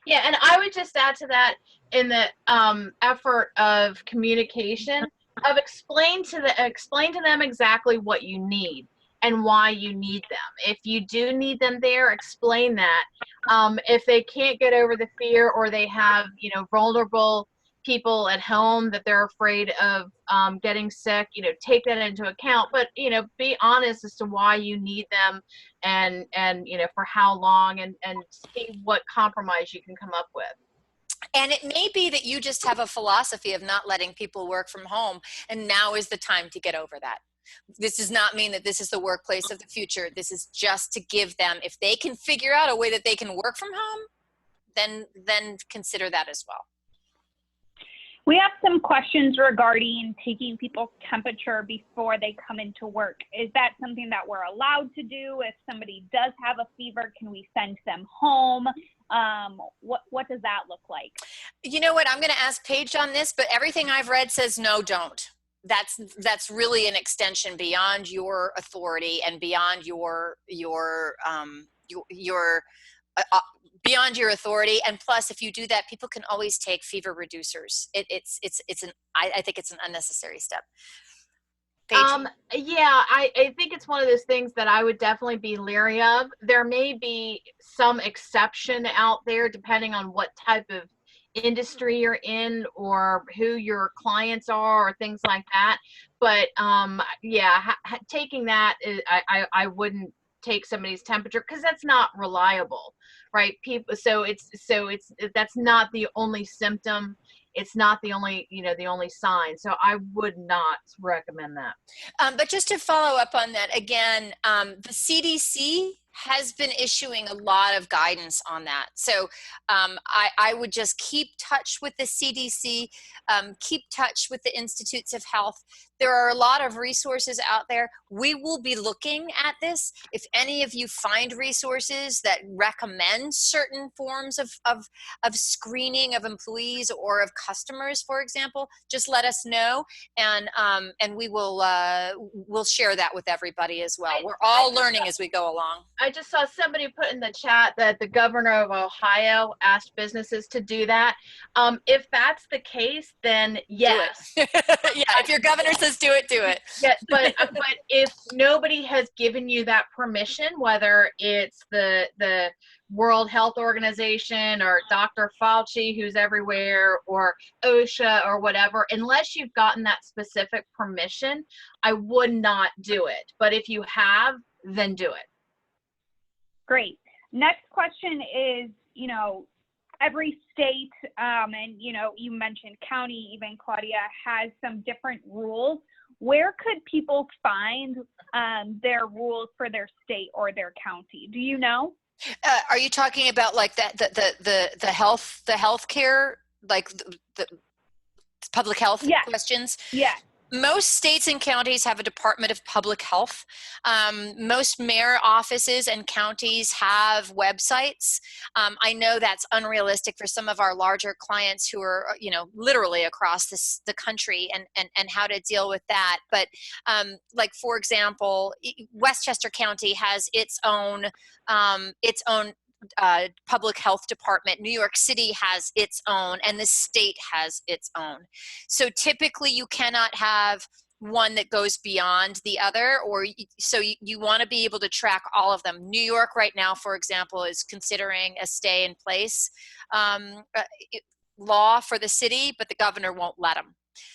Yeah, and I would just add to that, in the effort of communication, of explain to them exactly what you need and why you need them. If you do need them there, explain that. If they can't get over the fear, or they have, vulnerable people at home that they're afraid of getting sick, take that into account. But, be honest as to why you need them, and for how long, and see what compromise you can come up with. And it may be that you just have a philosophy of not letting people work from home, and now is the time to get over that. This does not mean that this is the workplace of the future. This is just to give them, if they can figure out a way that they can work from home, then consider that as well. We have some questions regarding taking people's temperature before they come into work. Is that something that we're allowed to do? If somebody does have a fever, can we send them home? What does that look like? You know what? I'm going to ask Paige on this, but everything I've read says no, don't. That's really an extension beyond your authority and beyond your beyond your authority. And plus, if you do that, people can always take fever reducers. I think it's an unnecessary step. Paige? Yeah, I think it's one of those things that I would definitely be leery of. There may be some exception out there depending on what type of industry you're in, or who your clients are, or things like that. But yeah, taking that, I wouldn't take somebody's temperature, because that's not reliable, right? People, so it's that's not the only symptom. It's not the only, the only sign. So I would not recommend that. But just to follow up on that again, the CDC has been issuing a lot of guidance on that. So I would just keep touch with the CDC, keep touch with the Institutes of Health. There are a lot of resources out there. We will be looking at this. If any of you find resources that recommend certain forms of screening of employees or of customers, for example, just let us know, and we will we'll share that with everybody as well. We're all learning as we go along. I just saw somebody put in the chat that the governor of Ohio asked businesses to do that. If that's the case, then yes. Yeah, if your governor says do it, do it. Yeah, but if nobody has given you that permission, whether it's the World Health Organization or Dr. Fauci, who's everywhere, or OSHA or whatever, unless you've gotten that specific permission, I would not do it. But if you have, then do it. Great. Next question is, every state, and, you mentioned county, even Claudia, has some different rules. Where could people find their rules for their state or their county? Do you know? Are you talking about like the healthcare, like the public health questions? Yeah. Most states and counties have a Department of Public Health. Most mayor offices and counties have websites. I know that's unrealistic for some of our larger clients who are, literally across the country, and how to deal with that. But like, for example, Westchester County has its own public health department. New York City has its own, and the state has its own. So typically you cannot have one that goes beyond the other, or so you want to be able to track all of them. New York right now, for example, is considering a stay in place law for the city, but the governor won't let them.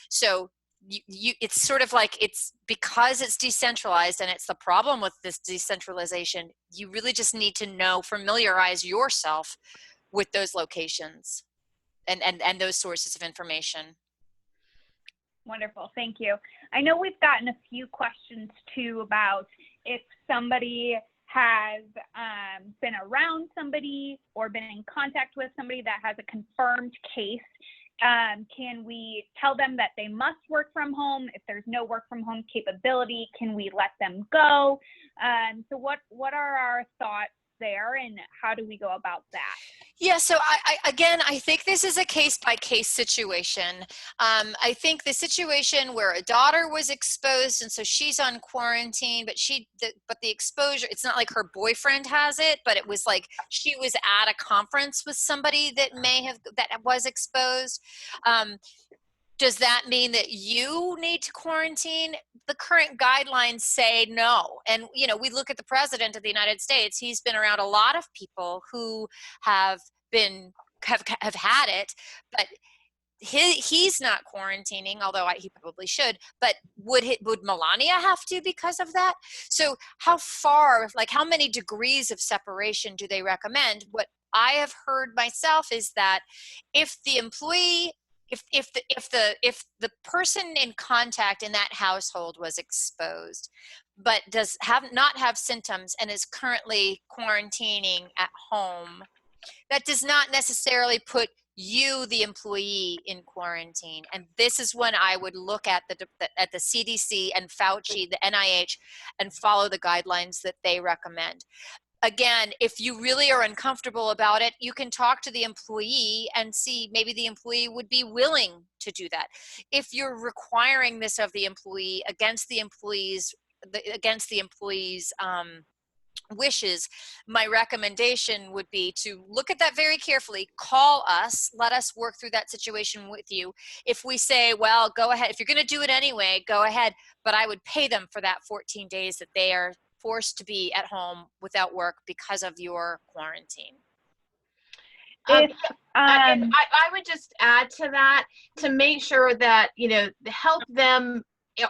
So it's sort of like, it's because it's decentralized, and it's the problem with this decentralization. You really just need to familiarize yourself with those locations and those sources of information. Wonderful. Thank you. I know we've gotten a few questions too about if somebody has been around somebody or been in contact with somebody that has a confirmed case. Can we tell them that they must work from home? If there's no work from home capability, can we let them go? So what are our thoughts there, and how do we go about that? Yeah, so I think this is a case-by-case situation. I think the situation where a daughter was exposed, and so she's on quarantine, but the exposure, it's not like her boyfriend has it, but it was like she was at a conference with somebody that was exposed. Does that mean that you need to quarantine? The current guidelines say no. And, we look at the president of the United States. He's been around a lot of people who have had it, but he's not quarantining, although he probably should. But would Melania have to because of that? So how far, like how many degrees of separation do they recommend? What I have heard myself is that if the employee, if the person in contact in that household was exposed, but does not have symptoms and is currently quarantining at home, that does not necessarily put you, the employee, in quarantine. And this is when I would look at the CDC and Fauci, the NIH, and follow the guidelines that they recommend. Again, if you really are uncomfortable about it, you can talk to the employee and see maybe the employee would be willing to do that. If you're requiring this of the employee against the employee's wishes, my recommendation would be to look at that very carefully. Call us, let us work through that situation with you. If we say, well, go ahead, if you're going to do it anyway, go ahead, but I would pay them for that 14 days that they are forced to be at home without work because of your quarantine. I would just add to that, to make sure that, help them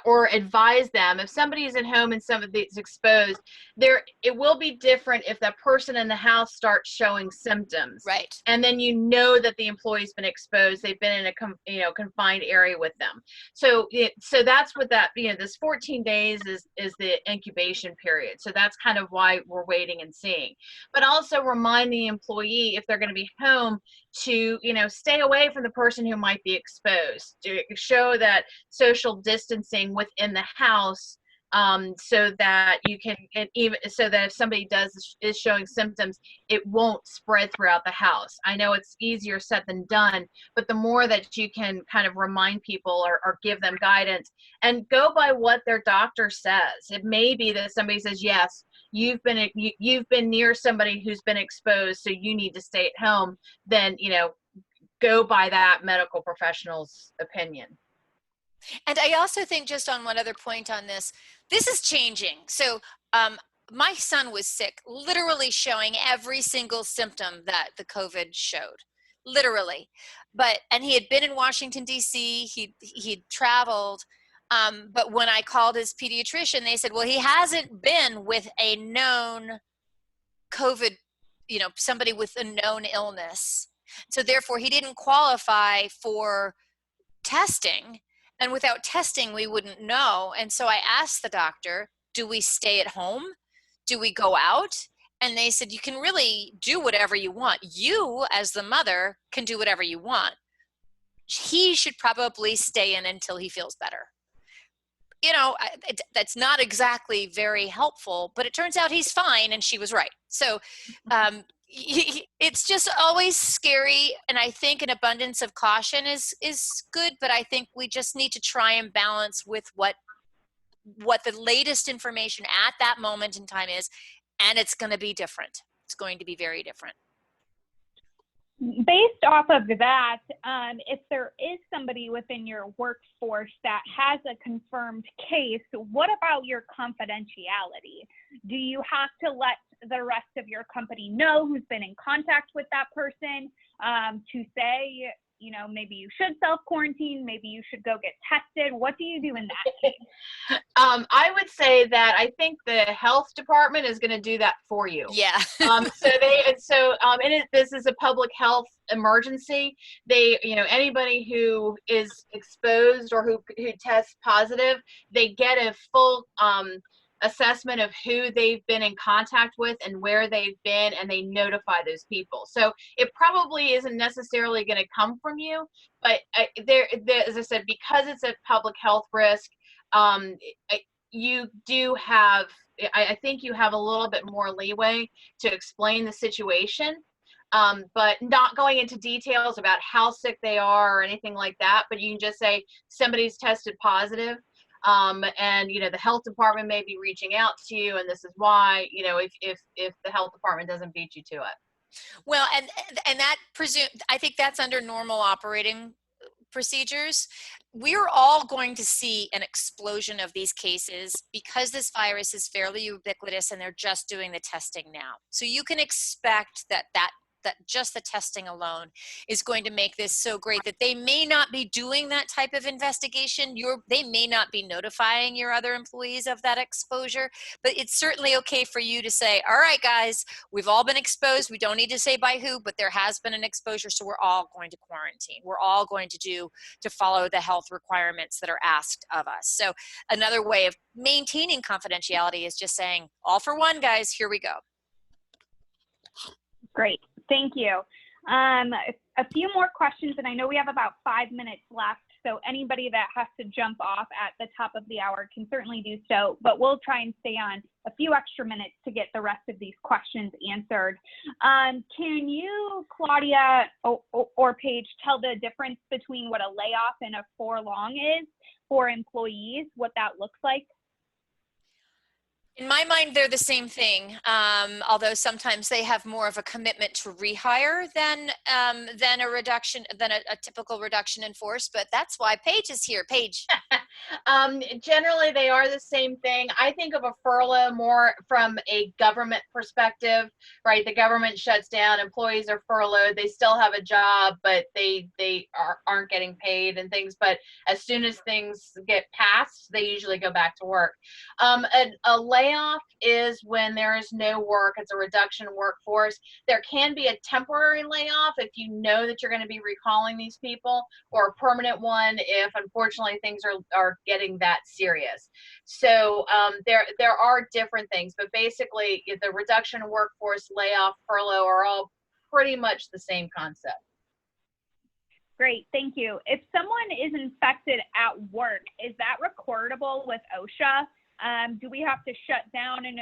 or advise them if somebody is at home and somebody's exposed, it will be different if that person in the house starts showing symptoms. Right. And then you know that the employee's been exposed, they've been in a confined area with them. So that's what that, this 14 days is the incubation period. So that's kind of why we're waiting and seeing. But also remind the employee, if they're going to be home, to stay away from the person who might be exposed, to show that social distancing within the house, so that you can, and even so that if somebody is showing symptoms, it won't spread throughout the house. I know it's easier said than done, but the more that you can kind of remind people or give them guidance and go by what their doctor says. It may be that somebody says, yes, you've been near somebody who's been exposed, so you need to stay at home. Then go by that medical professional's opinion. And I also think, just on one other point on this is changing. So my son was sick, literally showing every single symptom that the COVID showed, literally. And he had been in Washington, D.C., he'd traveled. But when I called his pediatrician, they said, well, he hasn't been with a known COVID, somebody with a known illness. So therefore, he didn't qualify for testing. And without testing, we wouldn't know. And so I asked the doctor, do we stay at home? Do we go out? And they said, you can really do whatever you want. You, as the mother, can do whatever you want. He should probably stay in until he feels better. That's not exactly very helpful, but it turns out he's fine, and she was right. So it's just always scary, and I think an abundance of caution is good, but I think we just need to try and balance with what the latest information at that moment in time is, and it's going to be different. It's going to be very different. Based off of that, if there is somebody within your workforce that has a confirmed case, what about your confidentiality? Do you have to let the rest of your company know who's been in contact with that person, to say, maybe you should self-quarantine, maybe you should go get tested? What do you do in that case? I would say that I think the health department is going to do that for you. Yeah. This is a public health emergency. Anybody who is exposed or who tests positive, they get a full assessment of who they've been in contact with and where they've been, and they notify those people. So it probably isn't necessarily going to come from you, but as I said, because it's a public health risk, you do have, I think you have a little bit more leeway to explain the situation, but not going into details about how sick they are or anything like that. But you can just say somebody's tested positive. And the health department may be reaching out to you, and this is why, if the health department doesn't beat you to it. Well, and that I think that's under normal operating procedures. We're all going to see an explosion of these cases because this virus is fairly ubiquitous, and they're just doing the testing now. So you can expect that just the testing alone is going to make this so great that they may not be doing that type of investigation. They may not be notifying your other employees of that exposure, but it's certainly okay for you to say, all right, guys, we've all been exposed. We don't need to say by who, but there has been an exposure, so we're all going to quarantine. We're all going to follow the health requirements that are asked of us. So another way of maintaining confidentiality is just saying, all for one, guys, here we go. Great. Thank you. A few more questions, and I know we have about 5 minutes left, so anybody that has to jump off at the top of the hour can certainly do so, but we'll try and stay on a few extra minutes to get the rest of these questions answered. Can you, Claudia or Paige, tell the difference between what a layoff and a furlough is for employees, what that looks like? In my mind, they're the same thing, although sometimes they have more of a commitment to rehire than a typical reduction in force. But that's why Paige is here. Paige. Generally, they are the same thing. I think of a furlough more from a government perspective, right? The government shuts down, employees are furloughed, they still have a job, but they aren't getting paid and things. But as soon as things get passed, they usually go back to work. A layoff is when there is no work. It's a reduction in workforce. There can be a temporary layoff if you know that you're going to be recalling these people, or a permanent one if unfortunately things are getting that serious. So there are different things, but basically the reduction in workforce, layoff, furlough are all pretty much the same concept. Great, thank you. If someone is infected at work, is that recordable with OSHA? Do we have to shut down and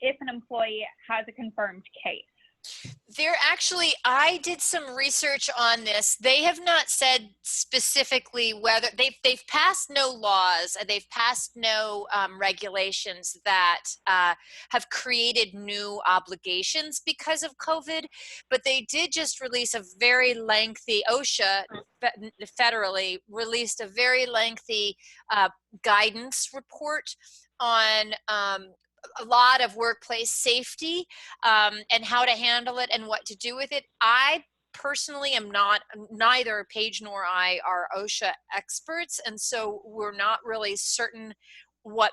if an employee has a confirmed case? There actually, I did some research on this. They have not said specifically whether they've passed no laws, they've passed no regulations that have created new obligations because of COVID, but they did just release a very lengthy, OSHA federally released a very lengthy guidance report on a lot of workplace safety and how to handle it and what to do with it. I personally am neither Paige nor I are OSHA experts, and so we're not really certain what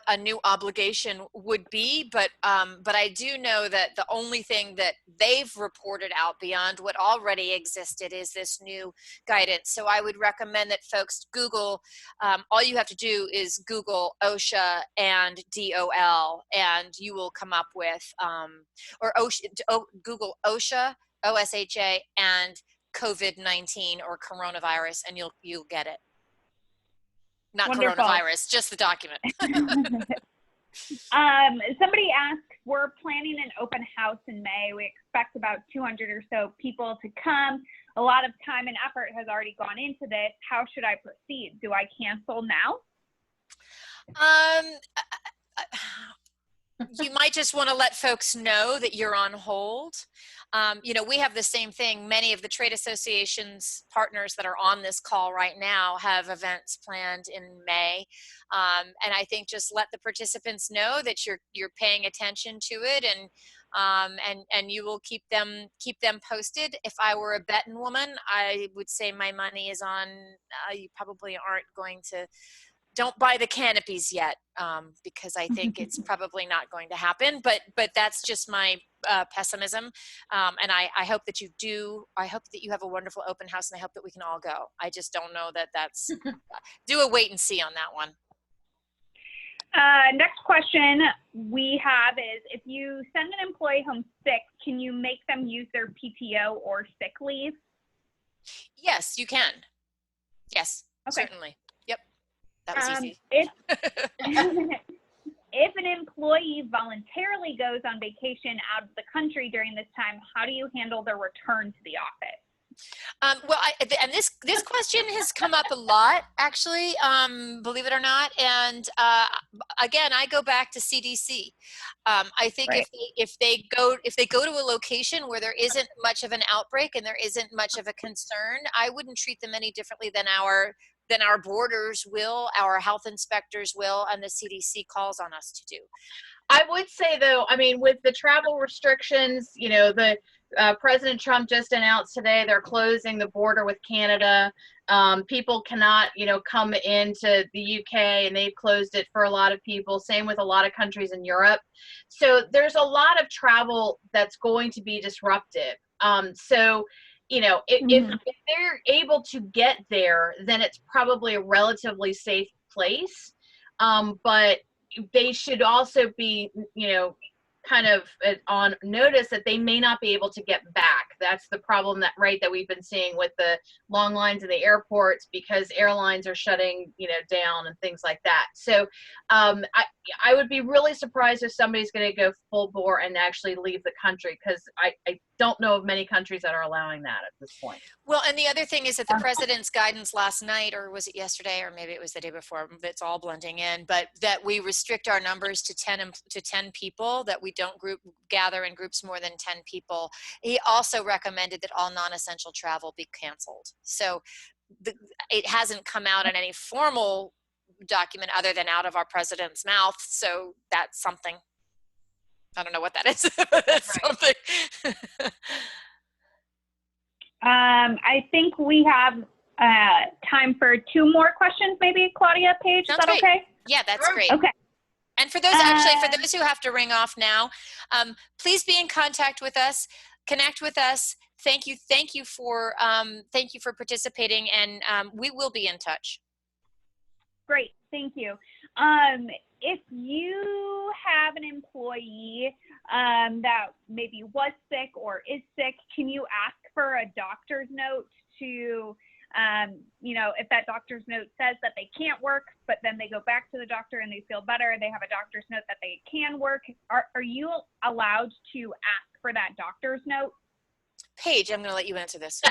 a new obligation would be, but I do know that the only thing that they've reported out beyond what already existed is this new guidance. So I would recommend that folks Google, all you have to do is Google OSHA and DOL, and you will come up with, or Google OSHA, OSHA, and COVID-19 or coronavirus, and you'll get it. Not Wonderful. Coronavirus, just the document. Somebody asked, we're planning an open house in May. We expect about 200 or so people to come. A lot of time and effort has already gone into this. How should I proceed? Do I cancel now? You might just want to let folks know that you're on hold. We have the same thing. Many of the trade associations partners that are on this call right now have events planned in May. And I think just let the participants know that you're paying attention to it, and you will keep them posted. If I were a betting woman, I would say my money is on, you probably aren't going to, don't buy the canopies yet, because I think it's probably not going to happen. But that's just my pessimism, and I hope that you do. I hope that you have a wonderful open house, and I hope that we can all go. I just don't know that that's do a wait and see on that one. Next question we have is, if you send an employee home sick, can you make them use their PTO or sick leave? Yes, you can. Yes, okay. Certainly. Yep, that was easy. If an employee voluntarily goes on vacation out of the country during this time, how do you handle their return to the office? Well, and this question has come up a lot, actually, believe it or not. And again, I go back to CDC. I think right. if they go to a location where there isn't much of an outbreak and there isn't much of a concern, I wouldn't treat them any differently than our borders will, our health inspectors will, and the CDC calls on us to do. I would say, though, I mean, with the travel restrictions, the President Trump just announced today they're closing the border with Canada. People cannot, come into the UK, and they've closed it for a lot of people. Same with a lot of countries in Europe. So there's a lot of travel that's going to be disruptive. If they're able to get there, then it's probably a relatively safe place. But they should also be, kind of on notice that they may not be able to get back, that's the problem that we've been seeing with the long lines in the airports, because airlines are shutting, down and things like that. So I would be really surprised if somebody's going to go full bore and actually leave the country, because I don't know of many countries that are allowing that at this point. Well, and the other thing is that the president's guidance last night, or was it yesterday, or maybe it was the day before, it's all blending in, but that we restrict our numbers to 10 people, that we don't gather in groups more than 10 people. He also recommended that all non-essential travel be canceled. So it hasn't come out in any formal document other than out of our president's mouth. So that's something. I don't know what that is. It's something. I think we have time for 2 more questions, maybe, Claudia, Paige. Sounds is that great. okay? Yeah, that's great. Okay. And for those for those who have to ring off now, please be in contact with us, connect with us. Thank you for participating, and we will be in touch. Great, thank you. If you have an employee that maybe was sick or is sick, can you ask for a doctor's note to, if that doctor's note says that they can't work, but then they go back to the doctor and they feel better, they have a doctor's note that they can work, are you allowed to ask for that doctor's note? Paige, I'm going to let you answer this.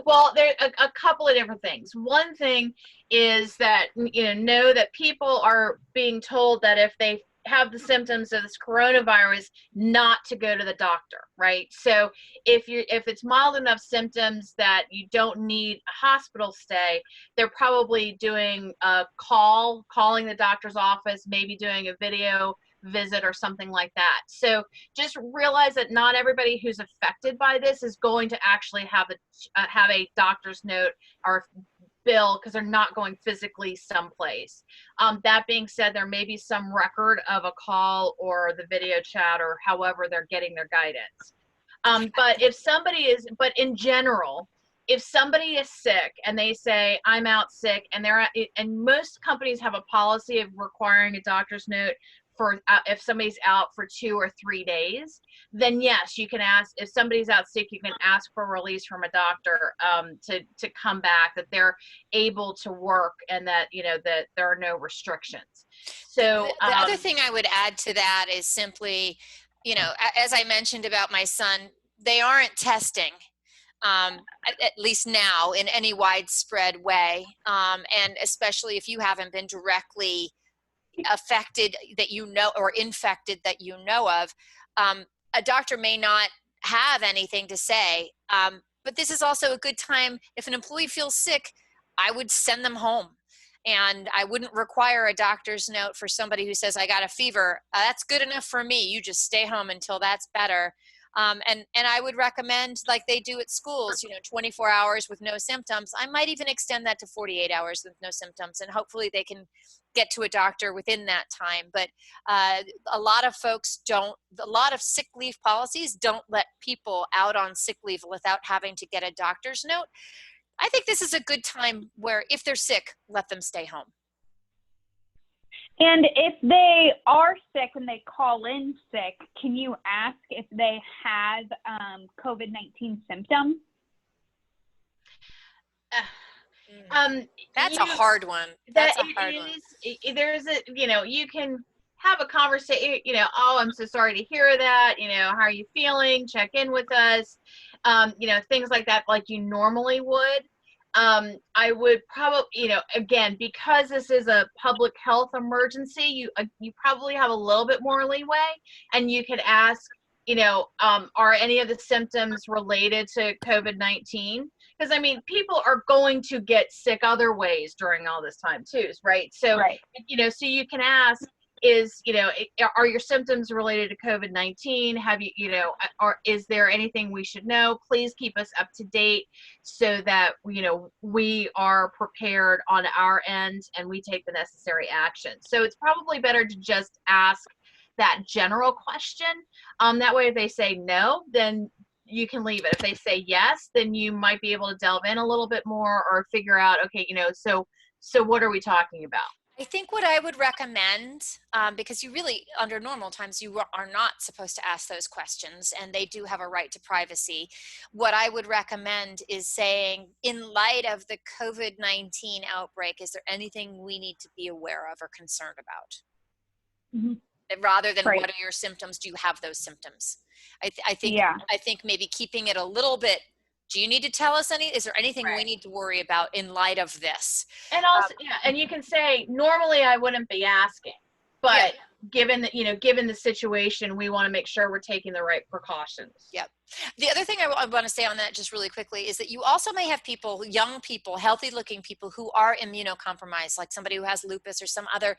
Well, there are a couple of different things. One thing is that, know that people are being told that if they have the symptoms of this coronavirus, not to go to the doctor, right? So if it's mild enough symptoms that you don't need a hospital stay, they're probably doing a calling the doctor's office, maybe doing a video visit or something like that. So just realize that not everybody who's affected by this is going to actually have a doctor's note or bill, because they're not going physically someplace. That being said, there may be some record of a call or the video chat or however they're getting their guidance. But in general, if somebody is sick and they say, I'm out sick, and most companies have a policy of requiring a doctor's note for if somebody's out for 2 or 3 days, then yes, you can ask. If somebody's out sick, you can ask for release from a doctor to come back, that they're able to work, and that that there are no restrictions. So the other thing I would add to that is simply, as I mentioned about my son, they aren't testing. At least now, in any widespread way, and especially if you haven't been directly affected or infected that of, a doctor may not have anything to say, but this is also a good time. If an employee feels sick, I would send them home, and I wouldn't require a doctor's note for somebody who says, I got a fever. That's good enough for me. You just stay home until that's better. And I would recommend, like they do at schools, 24 hours with no symptoms. I might even extend that to 48 hours with no symptoms, and hopefully they can get to a doctor within that time. But a lot of sick leave policies don't let people out on sick leave without having to get a doctor's note. I think this is a good time where if they're sick, let them stay home. And if they are sick and they call in sick, can you ask if they have COVID-19 symptoms? That's a hard one. That's a hard one. There's you can have a conversation, oh, I'm so sorry to hear that, how are you feeling? Check in with us, things like that, like you normally would. I would probably, again, because this is a public health emergency, you probably have a little bit more leeway, and you could ask, are any of the symptoms related to COVID-19? Because people are going to get sick other ways during all this time too, right? So, right. So you can ask, are your symptoms related to COVID-19? Have you, or is there anything we should know? Please keep us up to date so that, we are prepared on our end and we take the necessary action. So it's probably better to just ask that general question. That way, if they say no, then you can leave it. If they say yes, then you might be able to delve in a little bit more or figure out, okay, so what are we talking about? I think what I would recommend, because you really, under normal times, you are not supposed to ask those questions, and they do have a right to privacy. What I would recommend is saying, in light of the COVID-19 outbreak, is there anything we need to be aware of or concerned about? Mhm. Rather than Right. what are your symptoms? Do you have those symptoms? I Yeah. think maybe keeping it a little bit. Do you need to tell us is there anything we Right. need to worry about in light of this? And also, yeah, and you can say, normally I wouldn't be asking, but given that, given the situation, we want to make sure we're taking the right precautions. Yep. The other thing I want to say on that just really quickly is that you also may have people, young people, healthy looking people who are immunocompromised, like somebody who has lupus or some other,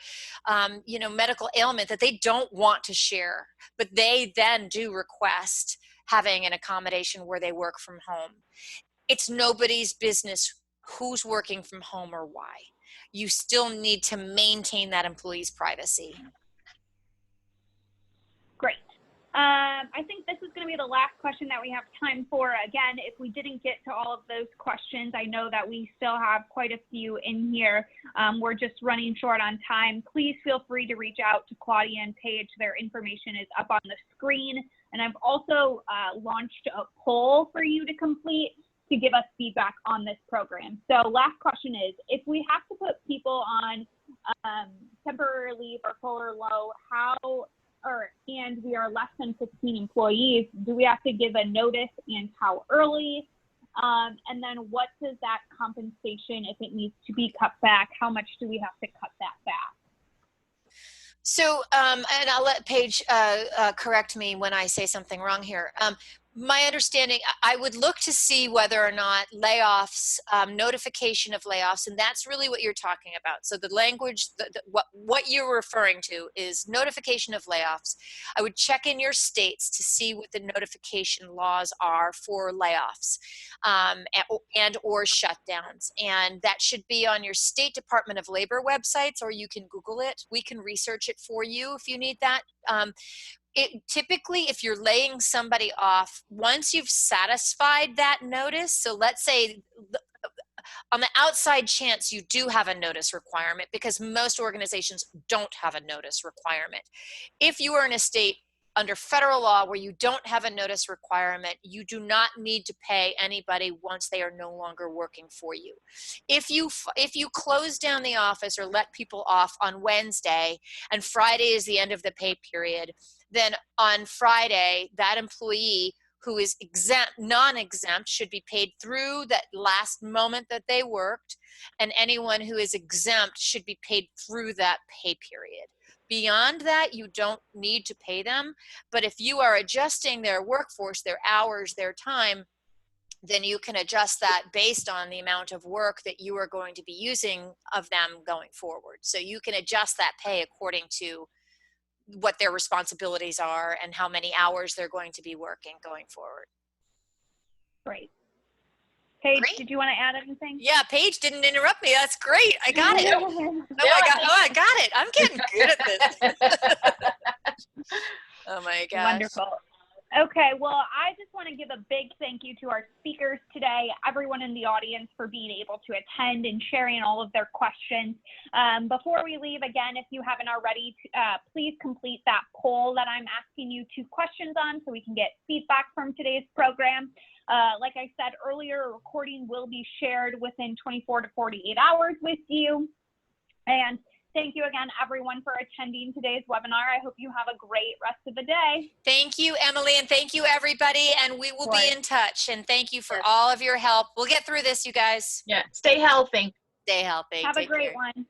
medical ailment that they don't want to share, but they then do request having an accommodation where they work from home. It's nobody's business who's working from home or why. You still need to maintain that employee's privacy. Great. I think this is going to be the last question that we have time for. Again, if we didn't get to all of those questions, I know that we still have quite a few in here. We're just running short on time. Please feel free to reach out to Claudia and Paige. Their information is up on the screen. And I've also launched a poll for you to complete to give us feedback on this program. So last question is, if we have to put people on temporary leave or full or low, and we are less than 15 employees, do we have to give a notice, and how early? And then what does that compensation, if it needs to be cut back, how much do we have to cut that back? So, and I'll let Paige correct me when I say something wrong here. My understanding, I would look to see whether or not layoffs, notification of layoffs, and that's really what you're talking about. So the language, what you're referring to is notification of layoffs. I would check in your states to see what the notification laws are for layoffs and or shutdowns. And that should be on your State Department of Labor websites, or you can Google it. We can research it for you if you need that. Typically, if you're laying somebody off, once you've satisfied that notice, so let's say on the outside chance you do have a notice requirement, because most organizations don't have a notice requirement. If you are in a state under federal law where you don't have a notice requirement, you do not need to pay anybody once they are no longer working for you. If you close down the office or let people off on Wednesday and Friday is the end of the pay period, then on Friday, that employee who is non-exempt should be paid through that last moment that they worked, and anyone who is exempt should be paid through that pay period. Beyond that, you don't need to pay them, but if you are adjusting their workforce, their hours, their time, then you can adjust that based on the amount of work that you are going to be using of them going forward. So you can adjust that pay according to what their responsibilities are and how many hours they're going to be working going forward. Great. Paige, Great. did you want to add anything? Yeah, Paige didn't interrupt me. That's great. I got it. I got it. I'm getting good at this. Oh my gosh. Wonderful. Okay, well, I just want to give a big thank you to our speakers today, everyone in the audience for being able to attend and sharing all of their questions. Before we leave, again, if you haven't already, please complete that poll that I'm asking you 2 questions on so we can get feedback from today's program. Like I said earlier, a recording will be shared within 24 to 48 hours with you. And thank you again, everyone, for attending today's webinar. I hope you have a great rest of the day. Thank you, Emily, and thank you, everybody. And we will be in touch. And thank you for all of your help. We'll get through this, you guys. Yeah. Stay healthy. Stay healthy. Have a Take great care. one.